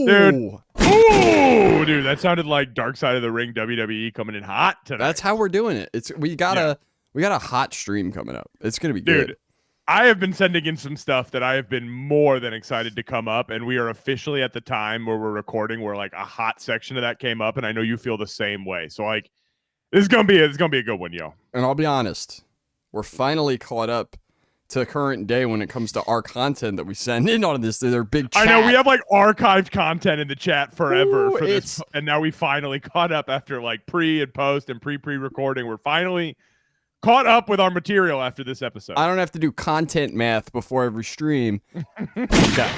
Dude. Ooh, dude, that sounded like Dark Side of the Ring WWE coming in hot tonight. That's how we're doing it. We got a hot stream coming up. It's gonna be good. Dude, I have been sending in some stuff that I have been more than excited to come up, and we are officially at the time where we're recording where like a hot section of that came up, and I know you feel the same way. So like, it's gonna be a good one, yo. And I'll be honest, we're finally caught up to current day when it comes to our content that we send in on this. They're big chat. I know we have like archived content in the chat forever for this, and now we finally caught up after like pre and post and pre-recording. We're finally caught up with our material after this episode. I don't have to do content math before every stream. Okay.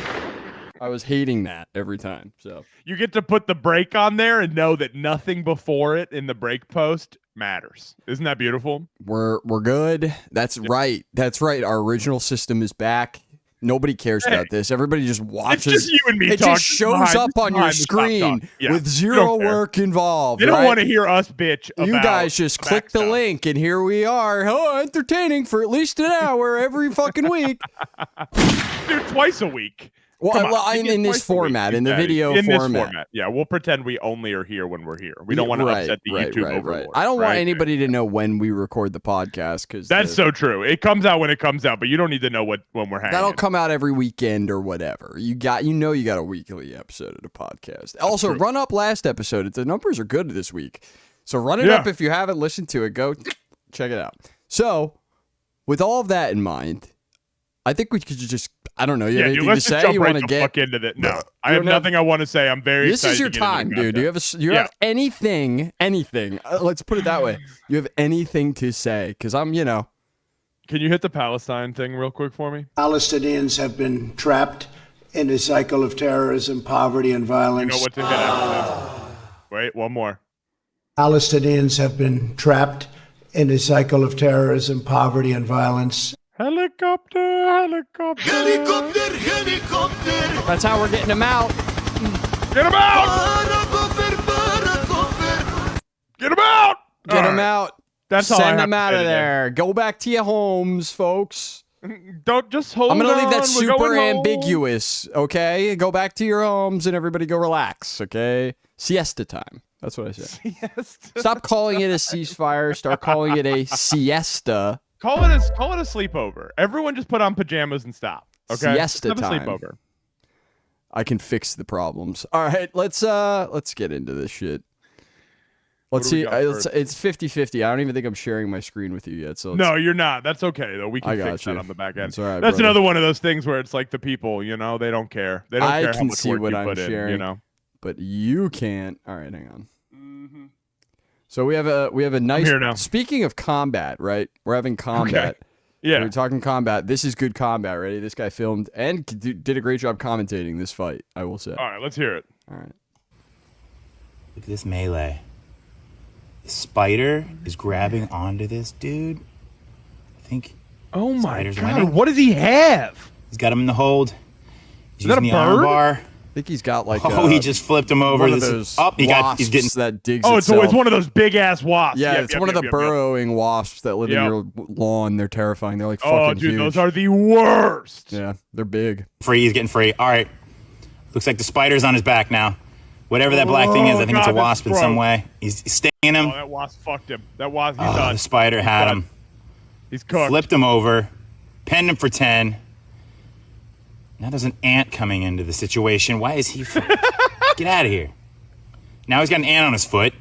I was hating that every time. So you get to put the break on there and know that nothing before it in the break post matters. Isn't that beautiful? We're good. That's right. That's right. Our original system is back. Nobody cares about this. Everybody just watches. It's just you and me it talking. Just shows up on your screen with zero work involved. They don't want to hear us bitch about you guys just click the link and here we are. Oh, entertaining for at least an hour every fucking week. Dude, twice a week. Well, in this format, in the video format. Yeah, we'll pretend we only are here when we're here. We don't want to upset the YouTube overlord. I don't want anybody to know when we record the podcast because that's so true. It comes out when it comes out, but you don't need to know when we're hanging. That'll come out every weekend or whatever. You got a weekly episode of the podcast. Also, run up last episode. The numbers are good this week, so run it up if you haven't listened to it. Go check it out. So, with all of that in mind, I think we could just. I don't know. You have anything to say? You want to get fuck into that? No, I have nothing I want to say. I'm very excited. This is your time, dude. Do you have anything? Let's put it that way. You have anything to say? Because I'm, Can you hit the Palestine thing real quick for me? Palestinians have been trapped in a cycle of terrorism, poverty, and violence. You know what to hit after this. Wait, one more. Palestinians have been trapped in a cycle of terrorism, poverty, and violence. Helicopter. That's how we're getting them out. Get them out! Get them out! Get them out. That's all. Send them out of there. Go back to your homes, folks. Don't just hold on. I'm going to leave that super ambiguous, okay? Go back to your homes and everybody go relax, okay? Siesta time. That's what I said. Siesta. Stop calling it a ceasefire. Start calling it a siesta. Call it a sleepover. Everyone just put on pajamas and stop. Okay. Siesta time. Sleepover. I can fix the problems. All right, let's get into this shit. Let's see. It's 50-50. I don't even think I'm sharing my screen with you yet. So no, you're not. That's okay though. We can fix that on the back end. That's all right. That's another one of those things where it's like the people, they don't care. They don't care how much work you put in. But you can't. All right, hang on. So we have a nice. Speaking of combat, right? We're having combat. Okay. Yeah, we're talking combat. This is good combat. Ready? This guy filmed and did a great job commentating this fight. I will say. All right, let's hear it. All right. Look at this melee. The spider is grabbing onto this dude. I think. Oh my god! What does he have? He's got him in the hold. He's using the arm bar. I think he's got like. He just flipped him over. One of those he's getting that digs. Oh, it's one of those big ass wasps. Yeah, it's one of the burrowing wasps that live in your lawn. They're terrifying. They're like fucking huge. Those are the worst. Yeah, they're big. He's getting free. All right, looks like the spider's on his back now. Whatever that black thing is, I think it's a wasp in some way. He's stinging him. Oh, that wasp fucked him. That wasp. He's done. The spider had him. He's cooked. Flipped him over, pinned him for 10. Now there's an ant coming into the situation. Why is he... Get out of here. Now he's got an ant on his foot.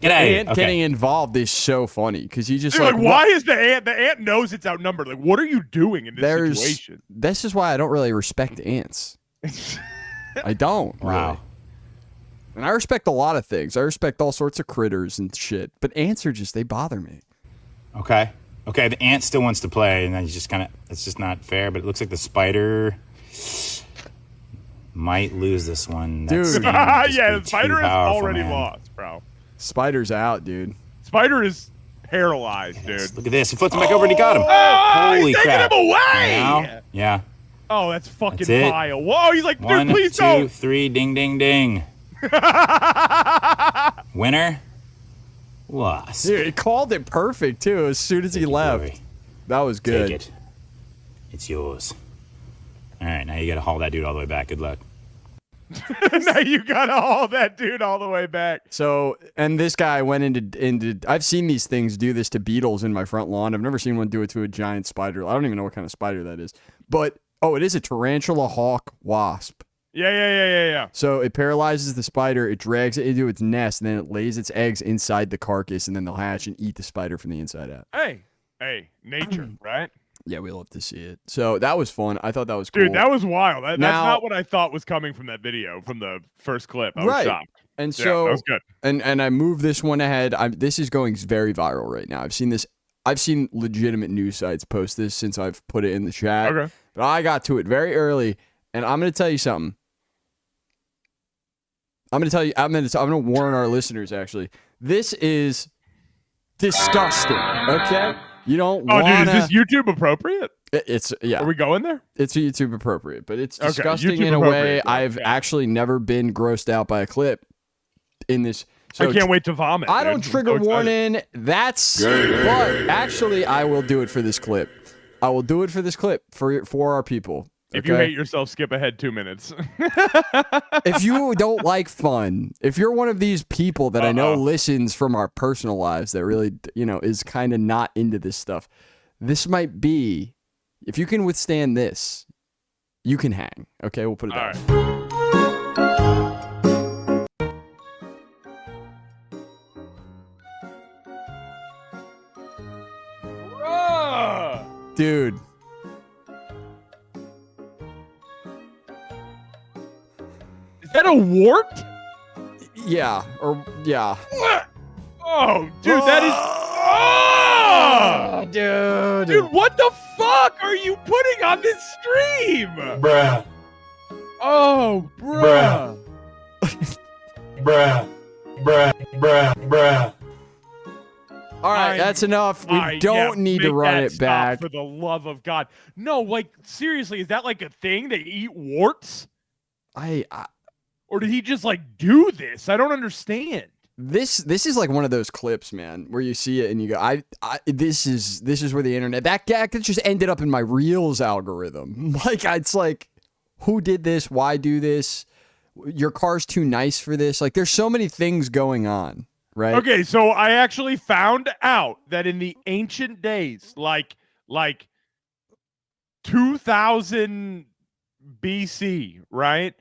Get out of here. The ant getting involved is so funny because he just why is the ant... The ant knows it's outnumbered. Like, what are you doing in this situation? This is why I don't really respect ants. I don't. Wow. Really. And I respect a lot of things. I respect all sorts of critters and shit. But ants are they bother me. Okay, the ant still wants to play, and then he's just it's just not fair, but it looks like the spider might lose this one. Dude. The spider is already lost, bro. Spider's out, dude. Spider is paralyzed, dude. Look at this. He flipped him back over and he got him. Holy crap. Taking him away! Yeah. Oh, that's fucking vile. Whoa, he's like, dude, please don't. 1, 2, 3, ding, ding, ding. Winner? Wasp. Dude, he called it perfect, too, as soon as he left. Boy. That was good. Take it. It's yours. All right, now you got to haul that dude all the way back. Good luck. Now you gotta haul that dude all the way back. So, and this guy went into. I've seen these things do this to beetles in my front lawn. I've never seen one do it to a giant spider. I don't even know what kind of spider that is. But it is a tarantula hawk wasp. Yeah. So it paralyzes the spider, it drags it into its nest, and then it lays its eggs inside the carcass, and then they'll hatch and eat the spider from the inside out. Hey, nature, right? Yeah, we love to see it. So that was fun. I thought that was cool. Dude, that was wild. That's not what I thought was coming from that video, from the first clip. I was shocked. And so, that was good. And I moved this one ahead. This is going very viral right now. I've seen legitimate news sites post this since I've put it in the chat. Okay. But I got to it very early, and I'm going to tell you something. I'm going to warn our listeners, actually. This is disgusting, okay? You don't want to... Dude, is this YouTube appropriate? Yeah. Are we going there? It's YouTube appropriate, but it's disgusting YouTube in a way appropriate, I've actually never been grossed out by a clip in this. So I can't wait to vomit. I don't trigger warning. But actually, I will do it for this clip. I will do it for this clip for our people. If you hate yourself, skip ahead 2 minutes. If you don't like fun, if you're one of these people that I know listens from our personal lives that really, is kind of not into this stuff, this might be, if you can withstand this, you can hang. Okay, we'll put it that way. Dude. Is that a wart? Yeah. Oh, dude, that is... Dude, what the fuck are you putting on this stream? Bruh. Oh, bruh. Bruh. All right, that's enough. We don't need to run it back. For the love of God. No, like, seriously, is that like a thing? They eat warts? Or did he just like do this? I don't understand. This is like one of those clips, man, where you see it and you go, this is where the internet that just ended up in my Reels algorithm. Like, it's like, who did this? Why do this? Your car's too nice for this. Like, there's so many things going on, right? Okay, so I actually found out that in the ancient days, like 2000 BC, right?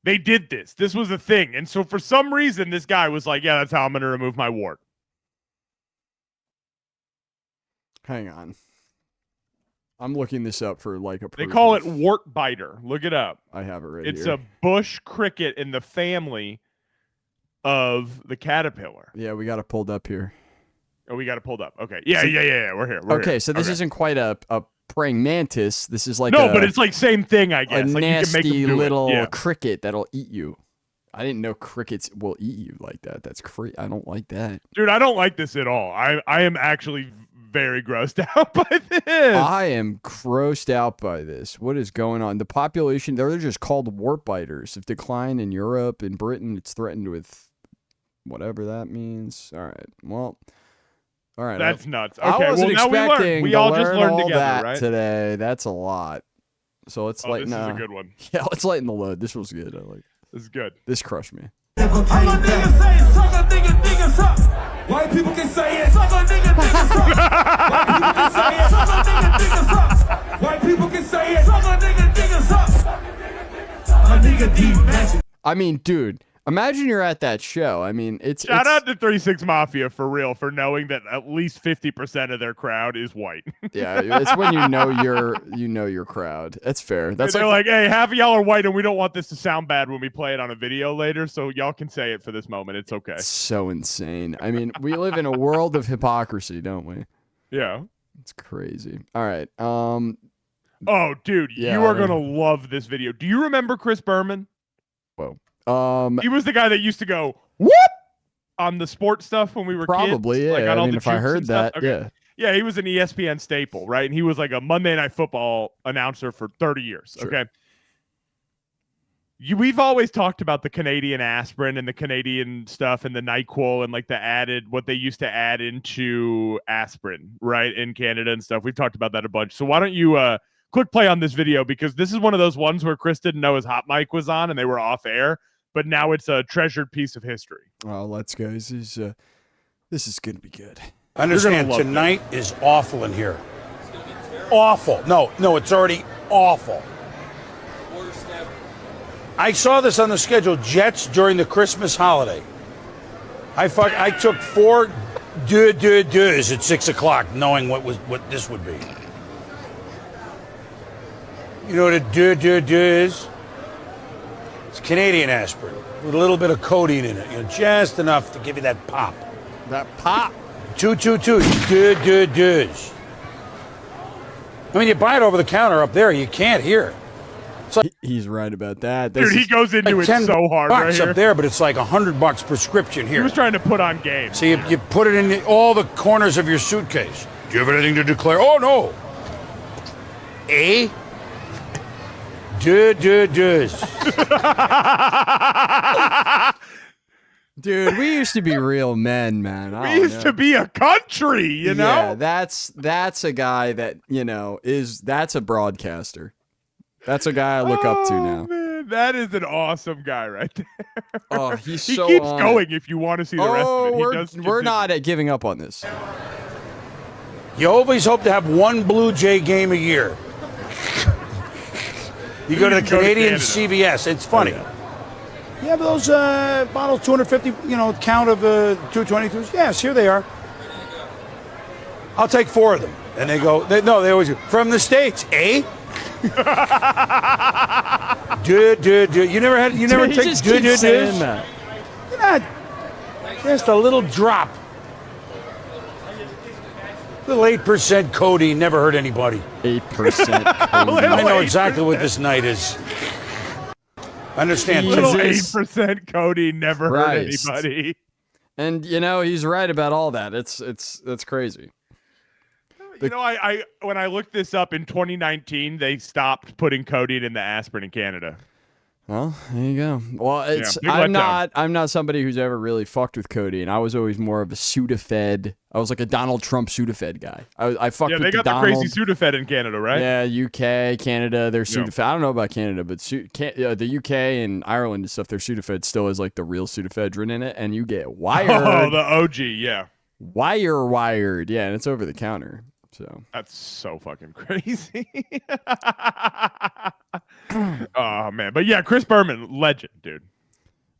They did this. This was a thing. And so for some reason, this guy was like, yeah, that's how I'm going to remove my wart. Hang on. I'm looking this up for like a They call it wart biter. Look it up. I have it right It's here. a bush cricket in the family of the caterpillar. Yeah, we got it pulled up here. Oh, we got it pulled up. Okay. Yeah. We're here. Okay, so this isn't quite a praying mantis. This is like but it's like same thing, I guess. A like nasty you can make little cricket that'll eat you. I didn't know crickets will eat you like that. That's crazy. I don't like that. Dude, I don't like this at all. I am actually very grossed out by this. I am grossed out by this. What is going on? The population, they're just called wart biters. If decline in Europe, in Britain, it's threatened with whatever that means. All right. Well, all right. That's nuts. Okay, I wasn't expecting we all to just learn learned all together, that right? today. That's a lot. So let's lighten This is a good one. Yeah, let's lighten the load. This was good. I like it. This is good. This crushed me. I'm a nigga saying, suck a nigga suck. White people can say it, suck a nigga suck. White people can say it, suck a nigga suck. A nigga deep magic. I mean, dude, imagine you're at that show. I mean, Shout out to 36 Mafia for real for knowing that at least 50% of their crowd is white. Yeah, it's when you know your crowd. That's fair. That's they're like, hey, half of y'all are white, and we don't want this to sound bad when we play it on a video later, so y'all can say it for this moment. It's okay. So insane. I mean, we live in a world of hypocrisy, don't we? Yeah. It's crazy. All right. Oh, dude, Yeah, you are gonna love this video. Do you remember Chris Berman? Whoa. He was the guy that used to go whoop on the sports stuff when we were probably, kids. yeah. Like, on I all mean, the if I jukes heard and stuff. that, Okay. Yeah, he was an ESPN staple, right? And he was like a Monday Night Football announcer for 30 years. Sure. Okay. We've always talked about the Canadian aspirin and the Canadian stuff and the NyQuil and like what they used to add into aspirin, right, in Canada and stuff. We've talked about that a bunch. So why don't you quick play on this video because this is one of those ones where Chris didn't know his hot mic was on and they were off air, but now it's a treasured piece of history. Oh, let's go. This is gonna be good. Understand, tonight is awful in here. Awful. No, it's already awful. I saw this on the schedule, Jets during the Christmas holiday. I took 4 deux at 6 o'clock, knowing what this would be. You know what a deux is? It's Canadian aspirin with a little bit of codeine in it, just enough to give you that pop. That pop. 222, deux. I mean, you buy it over the counter up there, you can't hear it. He's right about that. Dude, he goes into it so hard right here. Up there, but it's like $100 prescription here. He was trying to put on game. So you put it in all the corners of your suitcase. Do you have anything to declare? Oh, no. Deux. Dude, we used to be real men, man. We used to be a country, you know? Yeah, that's a guy that, that's a broadcaster. That's a guy I look up to now. Man, that is an awesome guy right there. Oh, he keeps going if you want to see the rest of it. We're not giving up on this. You always hope to have one Blue Jay game a year. You go to the Canadian CBS. It's funny. Oh, yeah. You have those bottles, 250, count of 222s. Yes, here they are. I'll take 4 of them. And they go, they always go, from the States, eh? Dude. You never take dude. You're not, just a little drop. Little 8% codeine never hurt anybody. 8% I know exactly what this night is. Understand. Little 8% codeine never hurt anybody. And he's right about all that. That's crazy. I when I looked this up in 2019, they stopped putting codeine in the aspirin in Canada. Well, there you go. Well, I'm not somebody who's ever really fucked with codeine. I was always more of a Sudafed. I was like a Donald Trump Sudafed guy. I fucked with they got the crazy Sudafed in Canada, right? Yeah, UK, Canada, their Sudafed. I don't know about Canada, but the UK and Ireland and stuff, their Sudafed still has like the real Sudafedrin in it, and you get wired. Oh, the OG, yeah. Wired, yeah, and it's over the counter. So that's so fucking crazy. Oh man, but yeah, Chris Berman, legend, dude.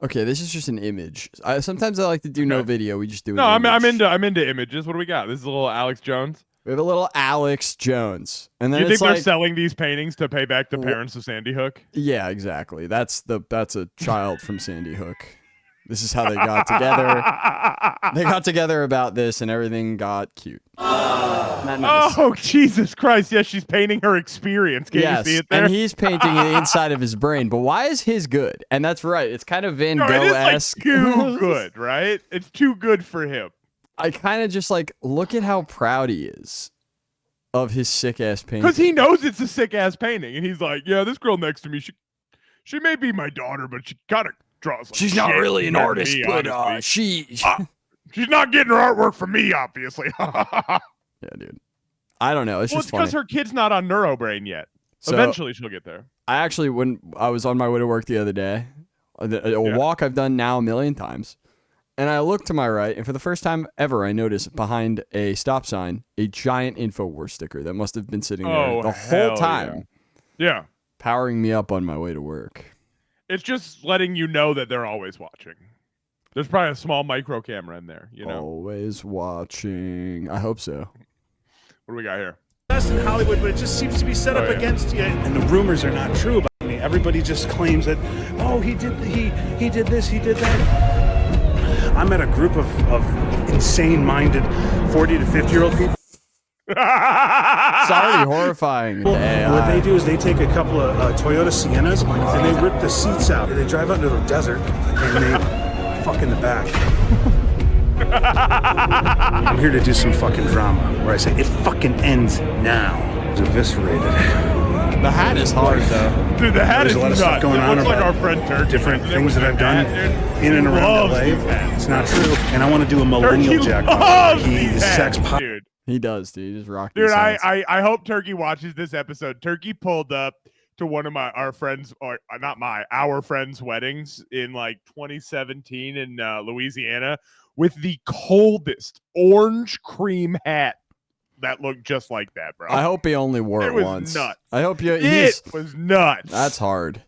Okay, this is just an image. Sometimes I like to do no video. We just do. I'm into images. What do we got? This is a little Alex Jones. We have a little Alex Jones, and then you think they're selling these paintings to pay back the parents of Sandy Hook? Yeah, exactly. That's a child from Sandy Hook. This is how they got together. They got together about this, and everything got cute. Nice. Oh, Jesus Christ. Yes, she's painting her experience. Can you see it there? And he's painting the inside of his brain. But why is his good? And that's right. It's kind of Van Gogh-esque. It's too good, right? It's too good for him. I kind of just look at how proud he is of his sick-ass painting. Because he knows it's a sick-ass painting. And he's like, yeah, this girl next to me, she may be my daughter, but she kind of draws like she's not really an artist, but she's not getting her artwork from me, obviously. Yeah, dude. I don't know. It's just funny. It's because her kid's not on Neurobrain yet. So, eventually she'll get there. I actually, when I was on my way to work the other day, a walk I've done now 1 million times, and I looked to my right, and for the first time ever, I noticed behind a stop sign, a giant InfoWars sticker that must have been sitting there the whole time. Yeah. Powering me up on my way to work. It's just letting you know that they're always watching. There's probably a small micro camera in there, Always watching. I hope so. What do we got here? Best in Hollywood, but it just seems to be set up against you. And the rumors are not true about me. Everybody just claims that, he did this, he did that. I'm at a group of insane-minded 40 to 50-year-old people. It's already horrifying. What they do is they take a couple of Toyota Siennas and they rip the seats out. They drive out into the desert and they fuck in the back. I'm here to do some fucking drama where I say it fucking ends now. It's eviscerated. The hat is hard though. Dude, the hat There's is a lot of stuff going on like about our friend Turkey. different things that I've done in and around LA. It's not true. And I want to do a millennial jackpot. He is sex positive. Dude. He does, dude. He just rocked. Dude, I hope Turkey watches this episode. Turkey pulled up to one of our friends, or not our friends' weddings in like 2017 in Louisiana with the coldest orange cream hat that looked just like that, bro. I hope he only wore it was once. Nuts. I hope you. It was nuts. That's hard.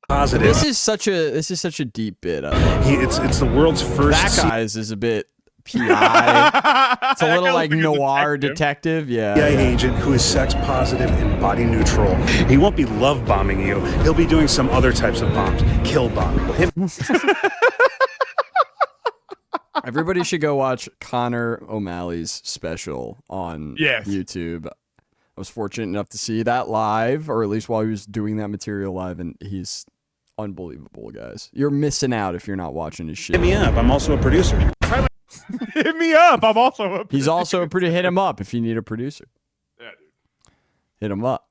Positive. This is such a deep bit. It's the world's first. That guy's is a bit PI. It's a little like noir detective. Yeah. Agent who is sex positive and body neutral. He won't be love bombing you. He'll be doing some other types of bombs. Kill bombing. Everybody should go watch Connor O'Malley's special on YouTube. I was fortunate enough to see that live, or at least while he was doing that material live, and he's unbelievable, guys. You're missing out if you're not watching his shit. Hit me up. I'm also a producer. Hit me up. I'm also a producer. He's also a producer. Hit him up if you need a producer. Yeah, dude. Hit him up.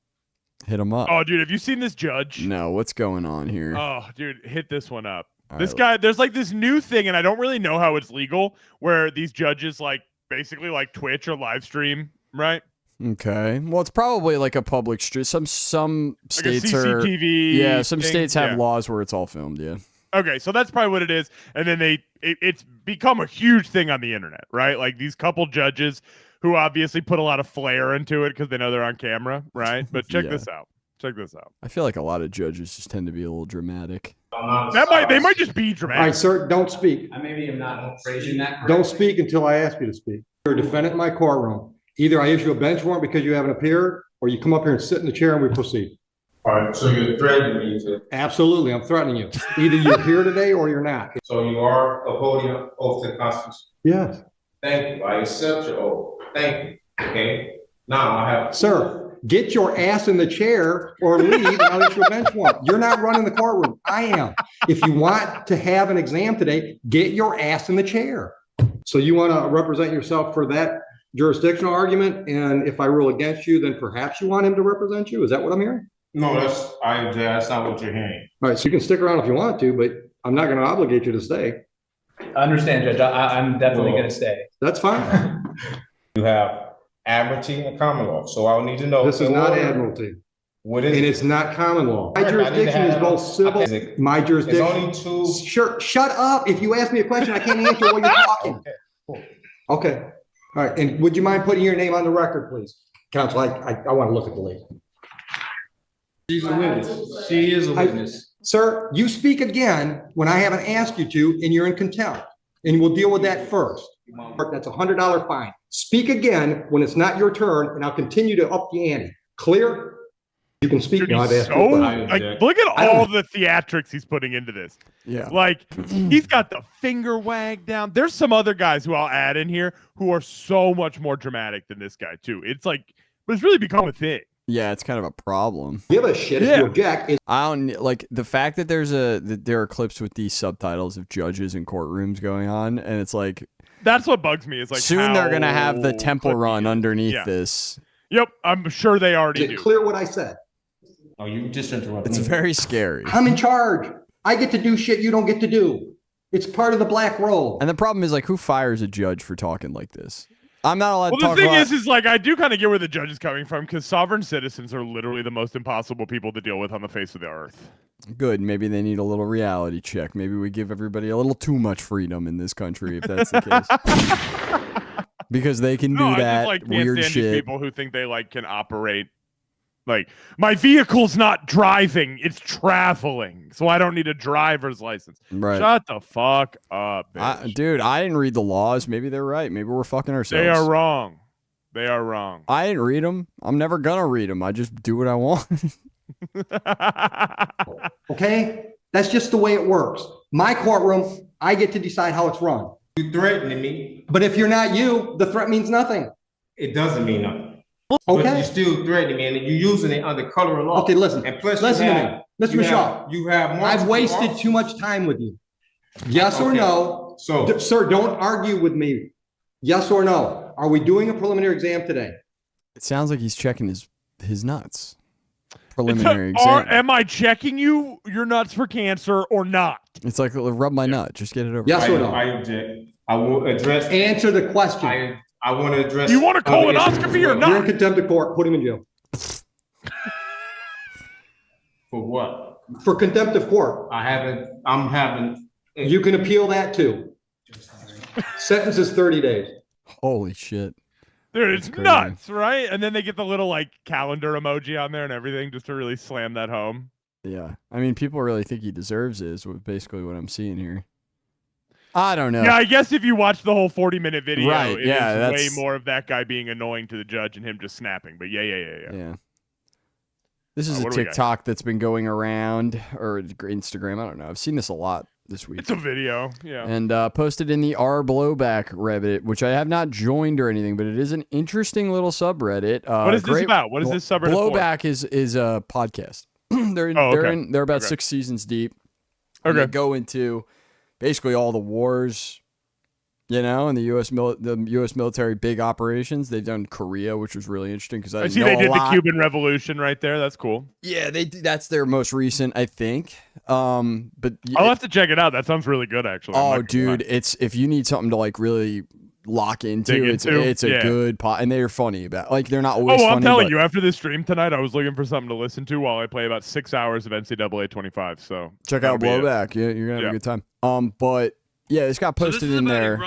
Hit him up. Oh, dude, have you seen this judge? No, what's going on here? Oh, dude, hit this one up. All This right. guy, there's like this new thing, and I don't really know how it's legal, where these judges like basically like Twitch or live stream, right? Okay. Well, it's probably like a public stream. Some states like a are. CCTV Yeah, some thing. states have laws where it's all filmed. Yeah. Okay, so that's probably what it is. And then it's become a huge thing on the internet, right? Like these couple judges who obviously put a lot of flair into it because they know they're on camera, right? But check this out. Check this out. I feel like a lot of judges just tend to be a little dramatic. They might just be dramatic. All right, sir, don't speak. I maybe am not phrasing that correctly. Don't speak until I ask you to speak. You're a defendant in my courtroom. Either I issue a bench warrant because you haven't appeared, or you come up here and sit in the chair and we proceed. All right, so you're threatening me to. Absolutely, I'm threatening you. Either you're here today or you're not. So you are upholding an oath to the Constitution. Yes. Thank you. I accept your oath. Thank you. Okay. Now I have. Sir, get your ass in the chair or leave and I'll issue a bench warrant. You're not running the courtroom. I am. If you want to have an exam today, get your ass in the chair. So you want to represent yourself for that jurisdictional argument, and if I rule against you, then perhaps you want him to represent you? Is that what I'm hearing? No, that's not what you're hearing. All right, so you can stick around if you want to, but I'm not going to obligate you to stay. I understand, Judge. I'm definitely going to stay. That's fine. You have admiralty and common law, so I'll need to know. This is not admiralty. What is and it? it's not common law. My jurisdiction is both civil. My jurisdiction. It's only two. Sure, shut up. If you ask me a question, I can't answer while you're talking. Okay, cool. Okay. All right, and would you mind putting your name on the record, please? Counsel, I want to look at the lady. She's a witness. She is a witness. Sir, you speak again when I haven't asked you to, and you're in contempt. And we'll deal with that first. That's a $100 fine. Speak again when it's not your turn, and I'll continue to up the ante. Clear? You can speak Dude, now. I've asked you. like, look at all the theatrics he's putting into this. Yeah. Like, he's got the finger wag down. There's some other guys who I'll add in here who are so much more dramatic than this guy, too. It's like, but it's really become a thing. Yeah, it's kind of a problem. Give a shit if you object. I don't like the fact that there are clips with these subtitles of judges in courtrooms going on, and it's like that's what bugs me. Is like soon they're gonna have the temple run underneath this. Yep, I'm sure they already do. Clear what I said. Oh, you just interrupted. It's very scary. I'm in charge. I get to do shit you don't get to do. It's part of the black roll. And the problem is, like, who fires a judge for talking like this? I'm not allowed to Well, talk the thing about... is like, I do kind of get where the judge is coming from, because sovereign citizens are literally the most impossible people to deal with on the face of the earth. Good. Maybe they need a little reality check. Maybe we give everybody a little too much freedom in this country, if that's the case. Because they can do that I just, weird can't stand shit. these people who think they like can operate. Like, my vehicle's not driving, it's traveling, so I don't need a driver's license. Right. Shut the fuck up, bitch. Dude, I didn't read the laws. Maybe they're right. Maybe we're fucking ourselves. They are wrong. They are wrong. I didn't read them. I'm never gonna read them. I just do what I want. Okay? That's just the way it works. My courtroom, I get to decide how it's run. You threatening me. But if you're not you, the threat means nothing. It doesn't mean nothing. Okay. But you're still threatening me, and you're using it under color of law. Okay, listen. And plus, Listen to me. Mr. Michaud. You have more. I've wasted too much time with you. Yes or no? So, Sir, don't argue with me. Yes or no? Are we doing a preliminary exam today? It sounds like he's checking his nuts. Preliminary exam. Am I checking your nuts for cancer or not? It's like, rub my nut. Just get it over. Yes or no? I object. I will address. Answer the question. I want to address. You want a colonoscopy or You're in not? contempt of court. Put him in jail. For what? For contempt of court. I'm having. You can appeal that too. Sentence is 30 days. Holy shit. Dude, it's crazy. nuts, right? And then they get the little like calendar emoji on there and everything just to really slam that home. Yeah. I mean, people really think he deserves it is basically what I'm seeing here. I don't know. Yeah, I guess if you watch the whole 40-minute video, Right, it yeah, is way that's- more of that guy being annoying to the judge and him just snapping. But yeah. Yeah. This is a what do we got? TikTok that's been going around, or Instagram. I don't know. I've seen this a lot this week. It's a video, yeah. And posted in the R Blowback Reddit, which I have not joined or anything, but it is an interesting little subreddit. What is this about? What is this subreddit for? Blowback is a podcast. They're about 6 seasons deep. And they go into basically all the wars, and the U.S. military big operations. They've done Korea, which was really interesting because I see they did the Cuban Revolution right there. That's cool. Yeah, that's their most recent, I think. But I'll have to check it out. That sounds really good, actually. Oh, dude, it's if you need something to like really lock into, it's a good pot, and they're funny about they're not always. I'm funny, telling but- you, after this stream tonight, I was looking for something to listen to while I play about 6 hours of NCAA 25. So check out Blowback. Yeah, you're gonna have a good time. But yeah, this got posted in there.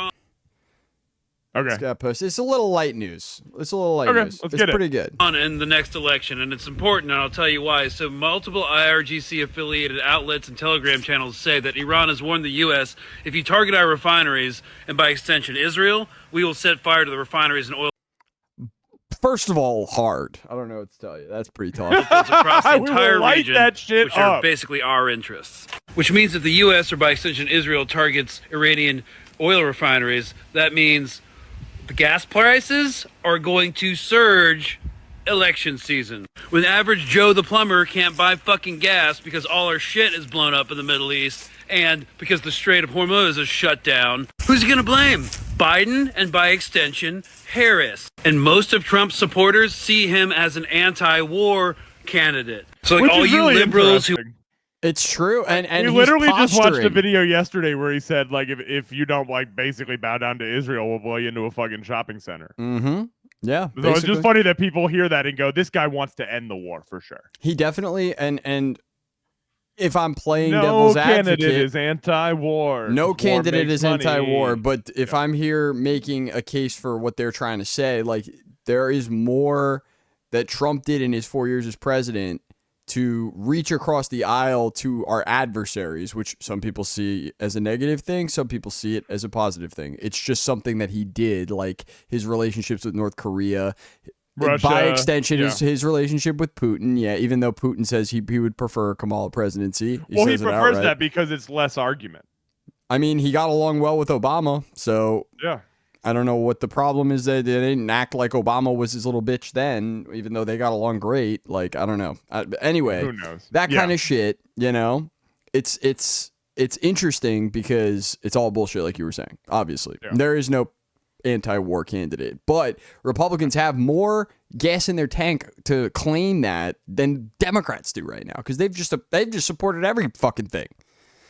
Okay. This got posted. It's a little light news. It's pretty good. On in the next election, and it's important, and I'll tell you why. So multiple IRGC-affiliated outlets and Telegram channels say that Iran has warned the U.S. if you target our refineries, and by extension Israel, we will set fire to the refineries and oil. First of all, hard. I don't know what to tell you. That's pretty tough. Across the We will entire light region, that shit which are up. basically our interests. Which means if the U.S. or by extension Israel targets Iranian oil refineries, that means the gas prices are going to surge election season. When average Joe the plumber can't buy fucking gas because all our shit is blown up in the Middle East and because the Strait of Hormuz is shut down, who's he gonna blame? Biden and by extension, Harris. And most of Trump's supporters see him as an anti-war candidate. So like Which all is you really liberals who interesting. It's true, and we he's literally just watched a posturing. video yesterday where he said like if you don't like basically bow down to Israel, we'll blow you into a fucking shopping center. Mm-hmm. Yeah. So it's basically. just funny that people hear that and go, "This guy wants to end the war for sure." He definitely and if I'm playing No devil's candidate advocate, is anti-war. no War candidate makes is money. anti-war. But if I'm here making a case for what they're trying to say, like there is more that Trump did in his 4 years as president to reach across the aisle to our adversaries, which some people see as a negative thing, some people see it as a positive thing. It's just something that he did, like his relationships with North Korea. Russia, by extension, yeah. his relationship with Putin. Yeah, even though Putin says he would prefer a Kamala presidency. He says it prefers outright. that because it's less argument. I mean, he got along well with Obama, so Yeah. I don't know what the problem is that they didn't act like Obama was his little bitch then, even though they got along great. Like, I don't know. Anyway, Who knows? that Yeah. kind of shit, it's interesting because it's all bullshit, like you were saying. Obviously, there is no anti-war candidate, but Republicans have more gas in their tank to claim that than Democrats do right now because they've just supported every fucking thing.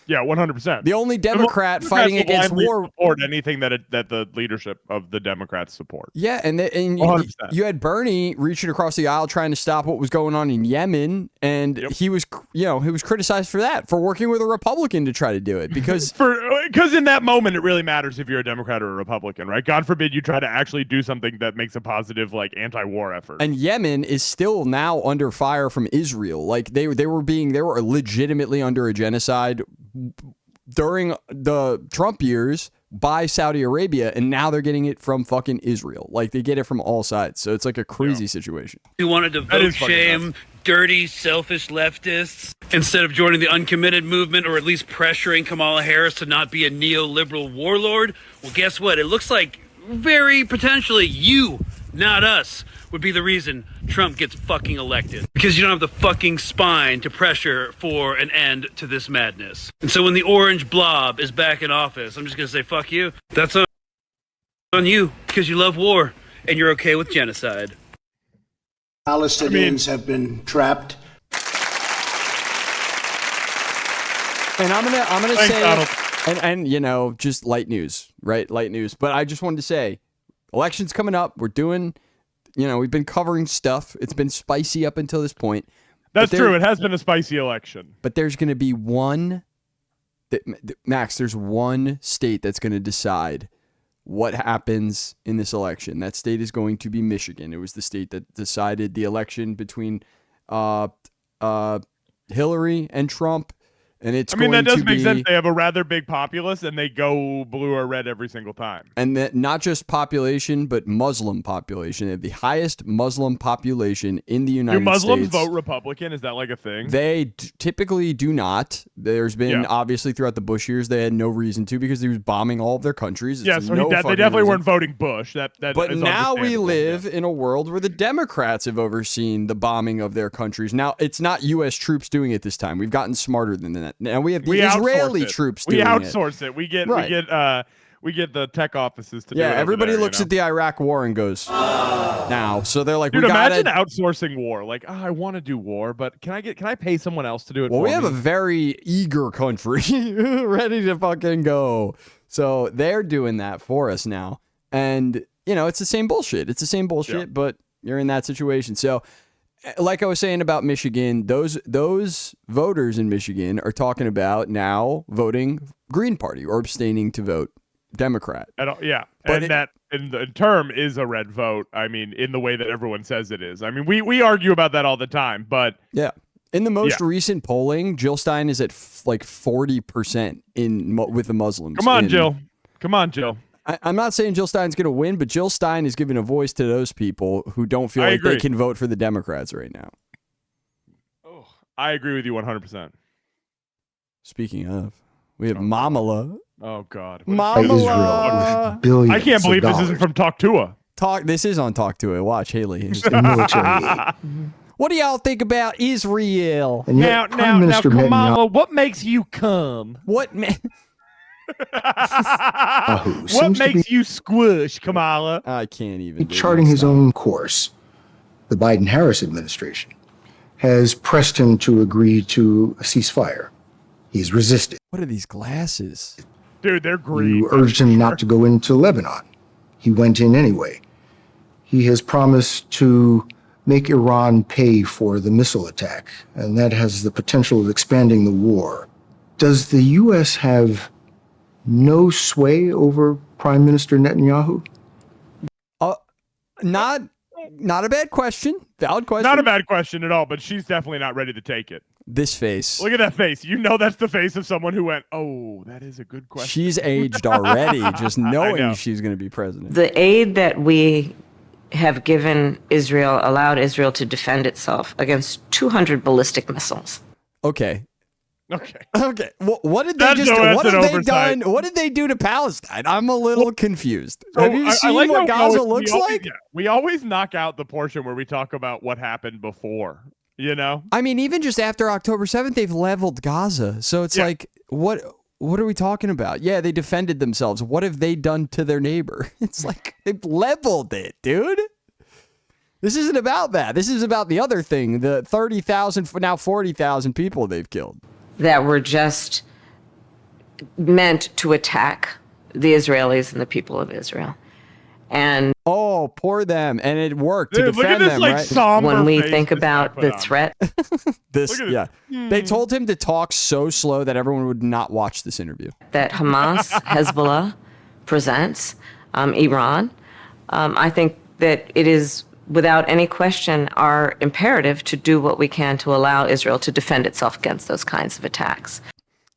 Yeah, 100%. The only Democrat fighting against war support anything that the leadership of the Democrats support. Yeah, and you 100%. had Bernie reaching across the aisle trying to stop what was going on in Yemen, and he was criticized for that, for working with a Republican to try to do it because in that moment it really matters if you're a Democrat or a Republican, right? God forbid you try to actually do something that makes a positive like anti-war effort. And Yemen is still now under fire from Israel. Like they were legitimately under a genocide during the Trump years by Saudi Arabia, and now they're getting it from fucking Israel. Like they get it from all sides. So it's like a crazy situation. who wanted to vote shame dirty, selfish leftists instead of joining the uncommitted movement or at least pressuring Kamala Harris to not be a neoliberal warlord. Well, guess what? It looks like very potentially you, not us, would be the reason Trump gets fucking elected. Because you don't have the fucking spine to pressure for an end to this madness. And so when the orange blob is back in office, I'm just going to say, fuck you. That's on you because you love war and you're okay with genocide. Palestinians have been trapped. And I'm gonna Thanks, say, Donald. and just light news, right? Light news. But I just wanted to say, Election's coming up. We're doing, we've been covering stuff. It's been spicy up until this point. That's true. It has been a spicy election. But there's going to be Max, there's one state that's going to decide what happens in this election. That state is going to be Michigan. It was the state that decided the election between Hillary and Trump. And that does make sense. They have a rather big populace, and they go blue or red every single time. And that not just population, but Muslim population. They have the highest Muslim population in the United States. Do Muslims vote Republican? Is that like a thing? They typically do not. There's been, obviously, throughout the Bush years, they had no reason to because he was bombing all of their countries. They definitely weren't voting Bush. But now we live in a world where the Democrats have overseen the bombing of their countries. Now, it's not U.S. troops doing it this time. We've gotten smarter than that. Now we have the Israeli troops doing it. We outsource it. We get the tech offices to do it. Yeah, everybody looks at the Iraq war and goes, now. So they're like, dude, imagine outsourcing war. Like, I want to do war, but can I pay someone else to do it? Well, we have me? a very eager country ready to fucking go. So they're doing that for us now. And, it's the same bullshit. It's the same bullshit, but you're in that situation. So, like I was saying about Michigan, those voters in Michigan are talking about now voting Green Party or abstaining to vote Democrat. But that in term is a red vote. I mean, in the way that everyone says it is. I mean, we argue about that all the time, but yeah. In the most recent polling, Jill Stein is at like 40% with the Muslims. Come on, Jill. I'm not saying Jill Stein's going to win, but Jill Stein is giving a voice to those people who don't feel like they can vote for the Democrats right now. Oh, I agree with you 100%. Speaking of, we have Mamala. Oh, God. Mamala. I can't believe this isn't from Talk to Her. This is on Talk to Her. Watch, Haley. What do y'all think about Israel? Now, Kamala, what makes you come? What makes you squish, Kamala? I can't even. Charting his own course, the Biden-Harris administration has pressed him to agree to a ceasefire. He's resisted. What are these glasses? Dude, they're green. You urged him not to go into Lebanon. He went in anyway. He has promised to make Iran pay for the missile attack, and that has the potential of expanding the war. Does the U.S. have no sway over Prime Minister Netanyahu? Not a bad question. Valid question. Not a bad question at all, but she's definitely not ready to take it. This face. Look at that face. That's the face of someone who went, oh, that is a good question. She's aged already, just knowing she's going to be president. The aid that we have given Israel allowed Israel to defend itself against 200 ballistic missiles. Okay. What did they done? What did they do to Palestine? I'm a little confused. Have you seen what Gaza looks like? We always knock out the portion where we talk about what happened before, I mean, even just after October 7th, they've leveled Gaza. So it's like, what are we talking about? Yeah, they defended themselves. What have they done to their neighbor? It's like they've leveled it, dude. This isn't about that. This is about the other thing, the 30,000, now 40,000 people they've killed. That were just meant to attack the Israelis and the people of Israel. And poor them. And it worked to defend them, right? When we think about the threat. They told him to talk so slow that everyone would not watch this interview. That Hamas, Hezbollah presents, Iran. I think that it is, without any question, our imperative to do what we can to allow Israel to defend itself against those kinds of attacks.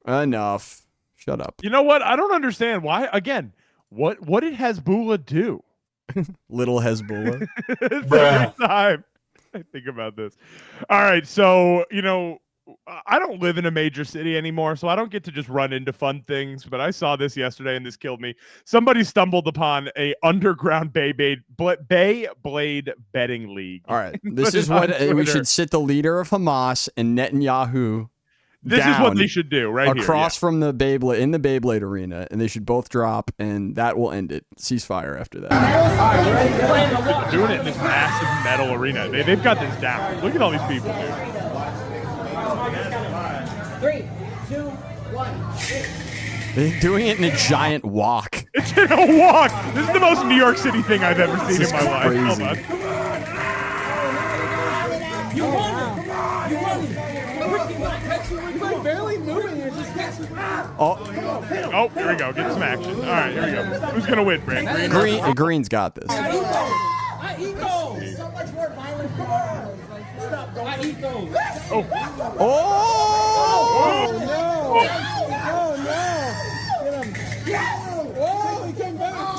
Enough. Shut up. You know what? I don't understand why. Again, what did Hezbollah do? Little Hezbollah. Every time I think about this. All right, so I don't live in a major city anymore, so I don't get to just run into fun things, but I saw this yesterday and this killed me. Somebody stumbled upon a underground Beyblade betting league. All right, this is what we should sit the leader of Hamas and Netanyahu This is what they should do right here. Across from the Beyblade, in the Beyblade arena, and they should both drop, and that will end it. Ceasefire after that. They're doing it in this massive metal arena. They've got this down. Look at all these people, dude. 3, 2, 1. They're doing it in a giant wok. It's in a walk. This is the most New York City thing I've ever seen in my life. crazy. Hold on. You running. You running. Ricky gonna catch you. You're like barely moving and just catch you. Oh, here we go. Get some action. All right, here we go. Who's gonna win, Brand? Green's got this. I eat those. So much more violent. Stop. I eat those. Oh.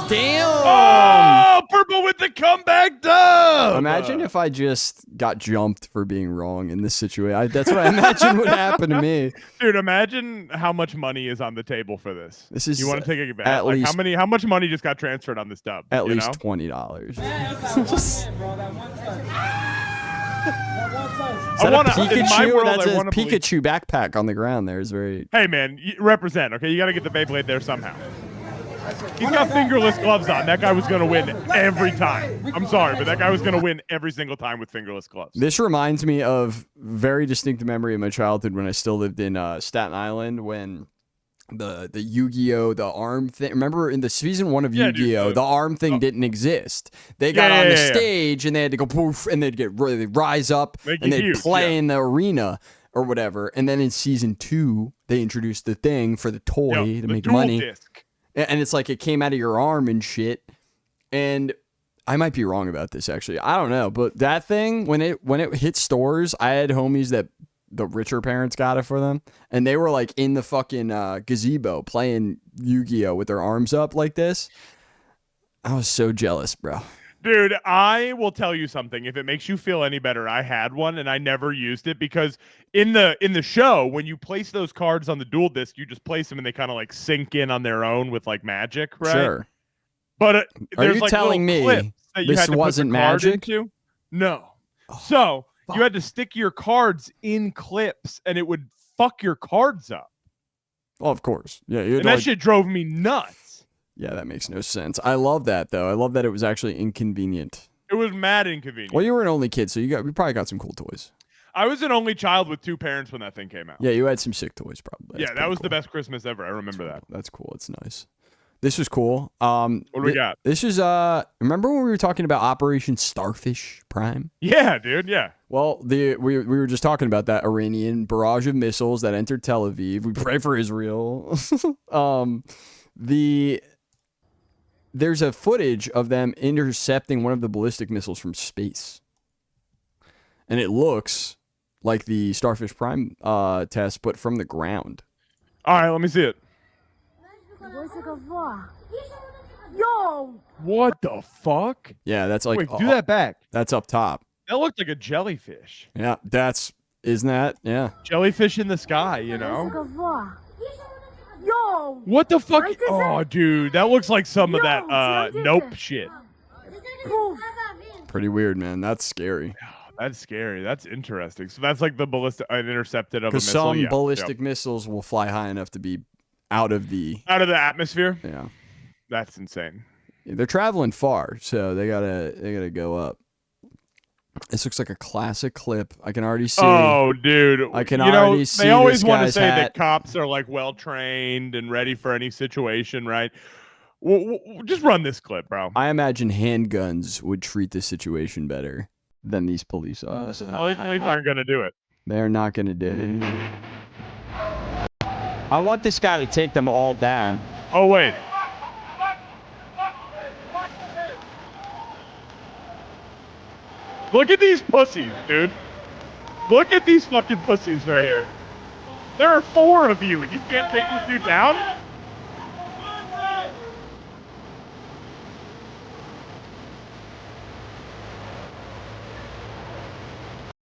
Damn! Oh, Purple with the comeback dub! Imagine if I just got jumped for being wrong in this situation. That's what I imagine would happen to me. Dude, imagine how much money is on the table for this. This is you want to take a bet? at Like, least- how much money just got transferred on this dub? At you least know? $20. I Is want that a in my Pikachu? world, That's I a wanna believe- Pikachu backpack on the ground. There is very. Hey man, represent. Okay, you got to get the Beyblade there somehow. He's got fingerless gloves on. That guy was gonna win every time. I'm sorry, but that guy was gonna win every single time with fingerless gloves. This reminds me of very distinct memory of my childhood when I still lived in Staten Island when the Yu-Gi-Oh! The arm thing. Remember in the season 1 of Yu-Gi-Oh! The arm thing didn't exist. They got on the stage and they had to go poof and they'd rise up and they'd play in the arena or whatever. And then in season 2, they introduced the thing for the toy to make money. Disc. And it's like it came out of your arm and shit. And I might be wrong about this actually. I don't know, but that thing when it hit stores, I had homies that the richer parents got it for them, and they were like in the fucking gazebo playing Yu-Gi-Oh with their arms up like this. I was so jealous, bro. Dude, I will tell you something. If it makes you feel any better, I had one and I never used it because in the show, when you place those cards on the dual disc, you just place them and they kind of like sink in on their own with like magic, right? Sure. But Are there's you like telling little me clips that you this had to wasn't put the card magic? into? No. So you had to stick your cards in clips and it would fuck your cards up. Well, of course. Yeah, And that shit drove me nuts. Yeah, that makes no sense. I love that though. I love that it was actually inconvenient. It was mad inconvenient. Well, you were an only kid, so you probably got some cool toys. I was an only child with 2 parents when that thing came out. Yeah, you had some sick toys probably. Yeah, that was the best Christmas ever. I remember that. That's cool. It's nice. This was cool. What do we got? This is remember when we were talking about Operation Starfish Prime? Yeah, dude. Yeah. Well, we were just talking about that Iranian barrage of missiles that entered Tel Aviv. We pray for Israel. There's a footage of them intercepting one of the ballistic missiles from space, and it looks like the Starfish Prime test, but from the ground. All right, let me see it. Yo! What the fuck? Yeah, that's like. Wait, do that back. That's up top. That looked like a jellyfish. Yeah, isn't that? Yeah. Jellyfish in the sky, you know? Yo! What the fuck? Oh, dude, that looks like some of that Nope shit. Pretty weird, man. That's scary. That's scary. That's interesting. So that's like the ballistic intercepted of a Because missile. some ballistic missiles will fly high enough to be out of the atmosphere. Yeah, that's insane. They're traveling far, so they gotta go up. This looks like a classic clip. I can already see. Oh, dude! I can already already see. They always this want to guy's say hat. that cops are like well trained and ready for any situation, right? Just run this clip, bro. I imagine handguns would treat this situation better than these police officers. They aren't gonna do it. They're not gonna do it. I want this guy to take them all down. Oh, wait. Look at these pussies, dude. Look at these fucking pussies right here. There are 4 of you. You can't take this dude down?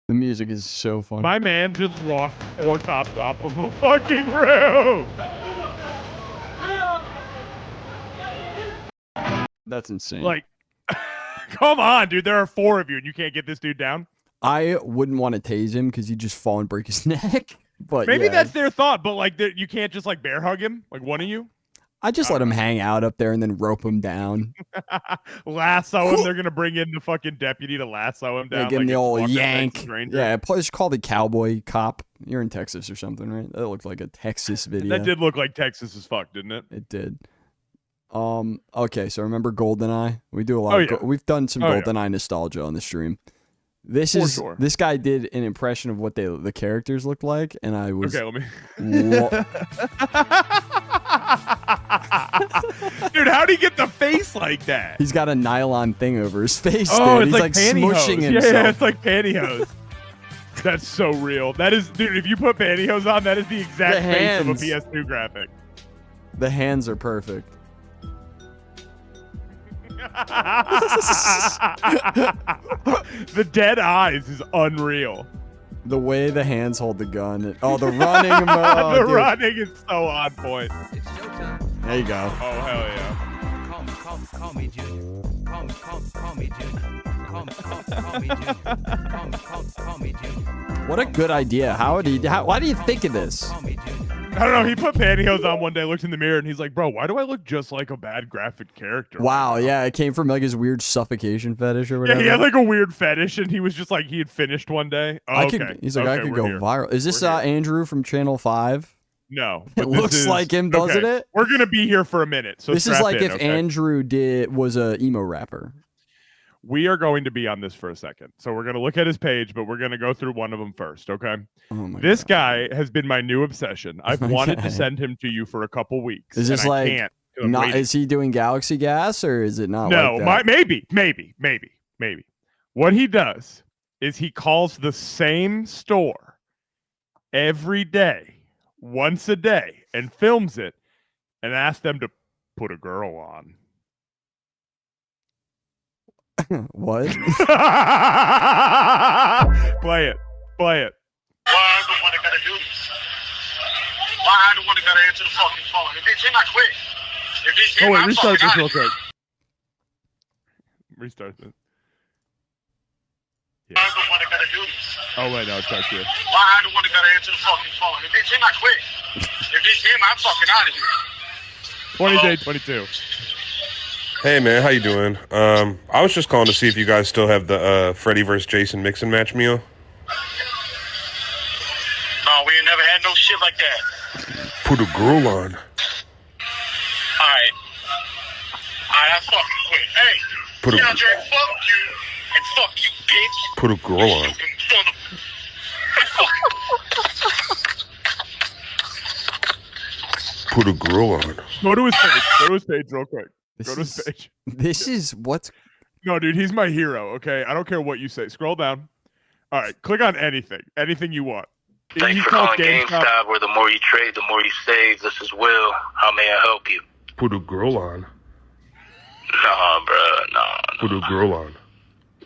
The music is so fun. My man just walked on top of a fucking roof. That's insane. Like, come on, dude. There are 4 of you, and you can't get this dude down. I wouldn't want to tase him because he'd just fall and break his neck. But Maybe yeah. that's their thought, but like, you can't just like bear hug him, like one of you. I just let him hang out up there and then rope him down. Lasso him. They're gonna bring in the fucking deputy to lasso him down. Yeah, give him like the it's old fucking yank. Texas Ranger. Yeah, it's called the Cowboy Cop. You're in Texas or something, right? That looked like a Texas video. That did look like Texas as fuck, didn't it? It did. Okay, so remember GoldenEye? We do a lot. We've done some GoldenEye nostalgia on the stream. This guy did an impression of what the characters looked like, and I was okay. Let me. Dude, how'd he get the face like that? He's got a nylon thing over his face. Oh, dude. it's He's like smushing pantyhose. himself. Yeah, it's like pantyhose. That's so real. That is, dude. If you put pantyhose on, that is the exact face of a PS2 graphic. The hands are perfect. The dead eyes is unreal. The way the hands hold the gun. The running. The running is so on point. It's showtime. There you go. Oh, hell yeah. Call me Junior. Call me Junior. Call me Junior. Call me Junior. What a good idea. Why do you think of this? I don't know. He put pantyhose on one day, looked in the mirror, and he's like, bro, why do I look just like a bad graphic character? Wow, yeah, it came from like his weird suffocation fetish or whatever. Yeah, he had like a weird fetish, and he was just like, he had finished one day. Oh, He's like, I could go viral. Is this Andrew from Channel 5? No. It looks like him, doesn't it? We're going to be here for a minute. So this is like if Andrew was a emo rapper. We are going to be on this for a second. So we're going to look at his page, but we're going to go through one of them first, okay? This guy has been my new obsession. I've wanted to send him to you for a couple weeks. Is this like, is he doing Galaxy Gas or is it not no, like that? maybe. What he does is he calls the same store every day, once a day, and films it and asks them to put a girl on. What? Play it. Why I the one that gotta do this? Why I the one that gotta answer the fucking phone? If it's him, I quit. If it's him, I'm restart fucking this out real of here. quick. Restart this. Why I the one that gotta do this? Oh wait, no, it starts here. Why I the one that gotta answer the fucking phone? If it's him, I quit. If it's him, I'm fucking out of here. 22. Hey man, how you doing? I was just calling to see if you guys still have the Freddy vs. Jason mix and match meal. No, we ain't never had no shit like that. Put a girl on. Alright, I fucking quit. Hey, Put a- DeAndre, fuck you, and fuck you, bitch. Put a girl on. Son of... Put a girl on. Go to his page. Go to his page real quick. Go to his page. This is what's... No, dude, he's my hero, okay? I don't care what you say. Scroll down. All right, click on anything. Anything you want. Thanks for calling GameStop, where the more you trade, the more you save. This is Will. How may I help you? Put a girl on. Nah, bruh. Nah. Put a girl on.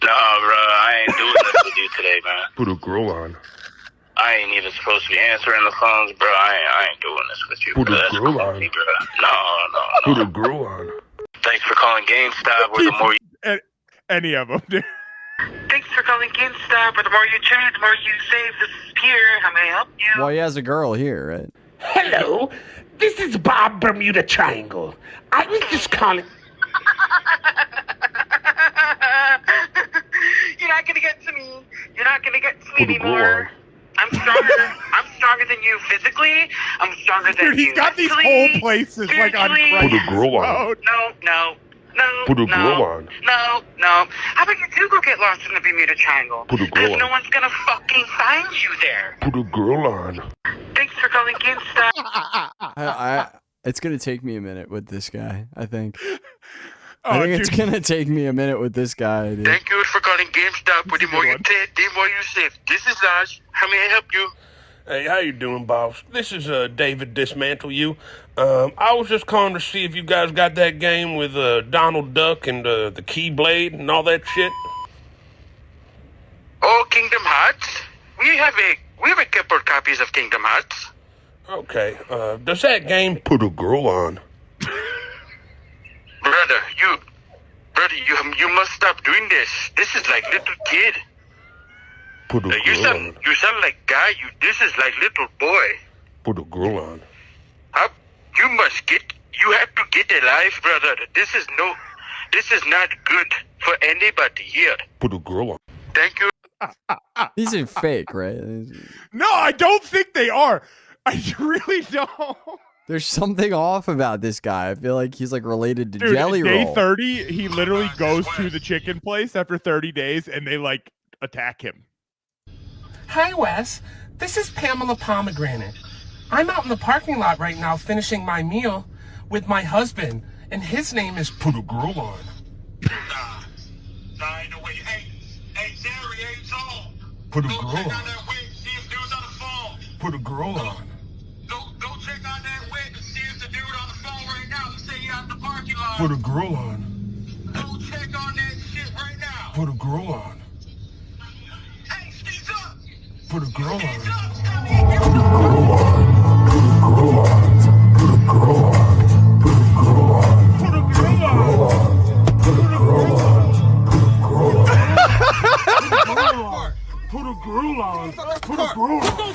Nah, bruh. I ain't doing this with you today, man. Put a girl on. I ain't even supposed to be answering the phones, bro. I ain't doing this with you. Put bro. a That's girl crazy, on. bro. No. Put a girl on. Thanks for calling GameStop, where the more you... Any of them, dude. Thanks for calling GameStop, where the more you trade, the more you save. This is Pierre. How may I help you? Well, he has a girl here, right? Hello, this is Bob Bermuda Triangle. I was just calling. You're not gonna get to me. You're not gonna get to me anymore. I'm stronger than you physically. I'm stronger than you. Dude, he's got these whole places like on Put a girl on. No. Put a girl on. No. How about you two go get lost in the Bermuda Triangle? Put a girl on. No one's gonna fucking find you there. Put a girl on. Thanks for calling GameStop. It's gonna take me a minute with this guy, I think. Oh, it's gonna take me a minute with this guy, dude. Thank you for calling GameStop, where the more you trade, the more you save. This is Raj. How may I help you? Hey, how you doing, boss? This is David Dismantle You. I was just calling to see if you guys got that game with Donald Duck and the Keyblade and all that shit. Oh, Kingdom Hearts? We have a couple copies of Kingdom Hearts. Okay. Does that game put a girl on? Brother, you must stop doing this. This is like little kid. Put a girl on. You sound like guy. This is like little boy. Put a girl on. You have to get a life, brother. This is not good for anybody here. Put a girl on. Thank you. These are fake, right? No, I don't think they are. I really don't. There's something off about this guy. I feel like he's like related to Dude, Jelly day Roll. 30, he literally goes to the chicken place after 30 days, and they like attack him. Hi, Wes. This is Pamela Pomegranate. I'm out in the parking lot right now finishing my meal with my husband, and his name is Put a Girl On. Put a girl on. Put a girl on. Go check out that wig and see if the dude on the phone right now. Let's say he out in the parking lot. Put a girl on. Go check on that shit right now. Put a girl on. Hey, speak up. Put a girl on. Speak up. Put a girl on. Put a girl on. Put a girl on. Put a girl on. Put a girl on. Put a girl on.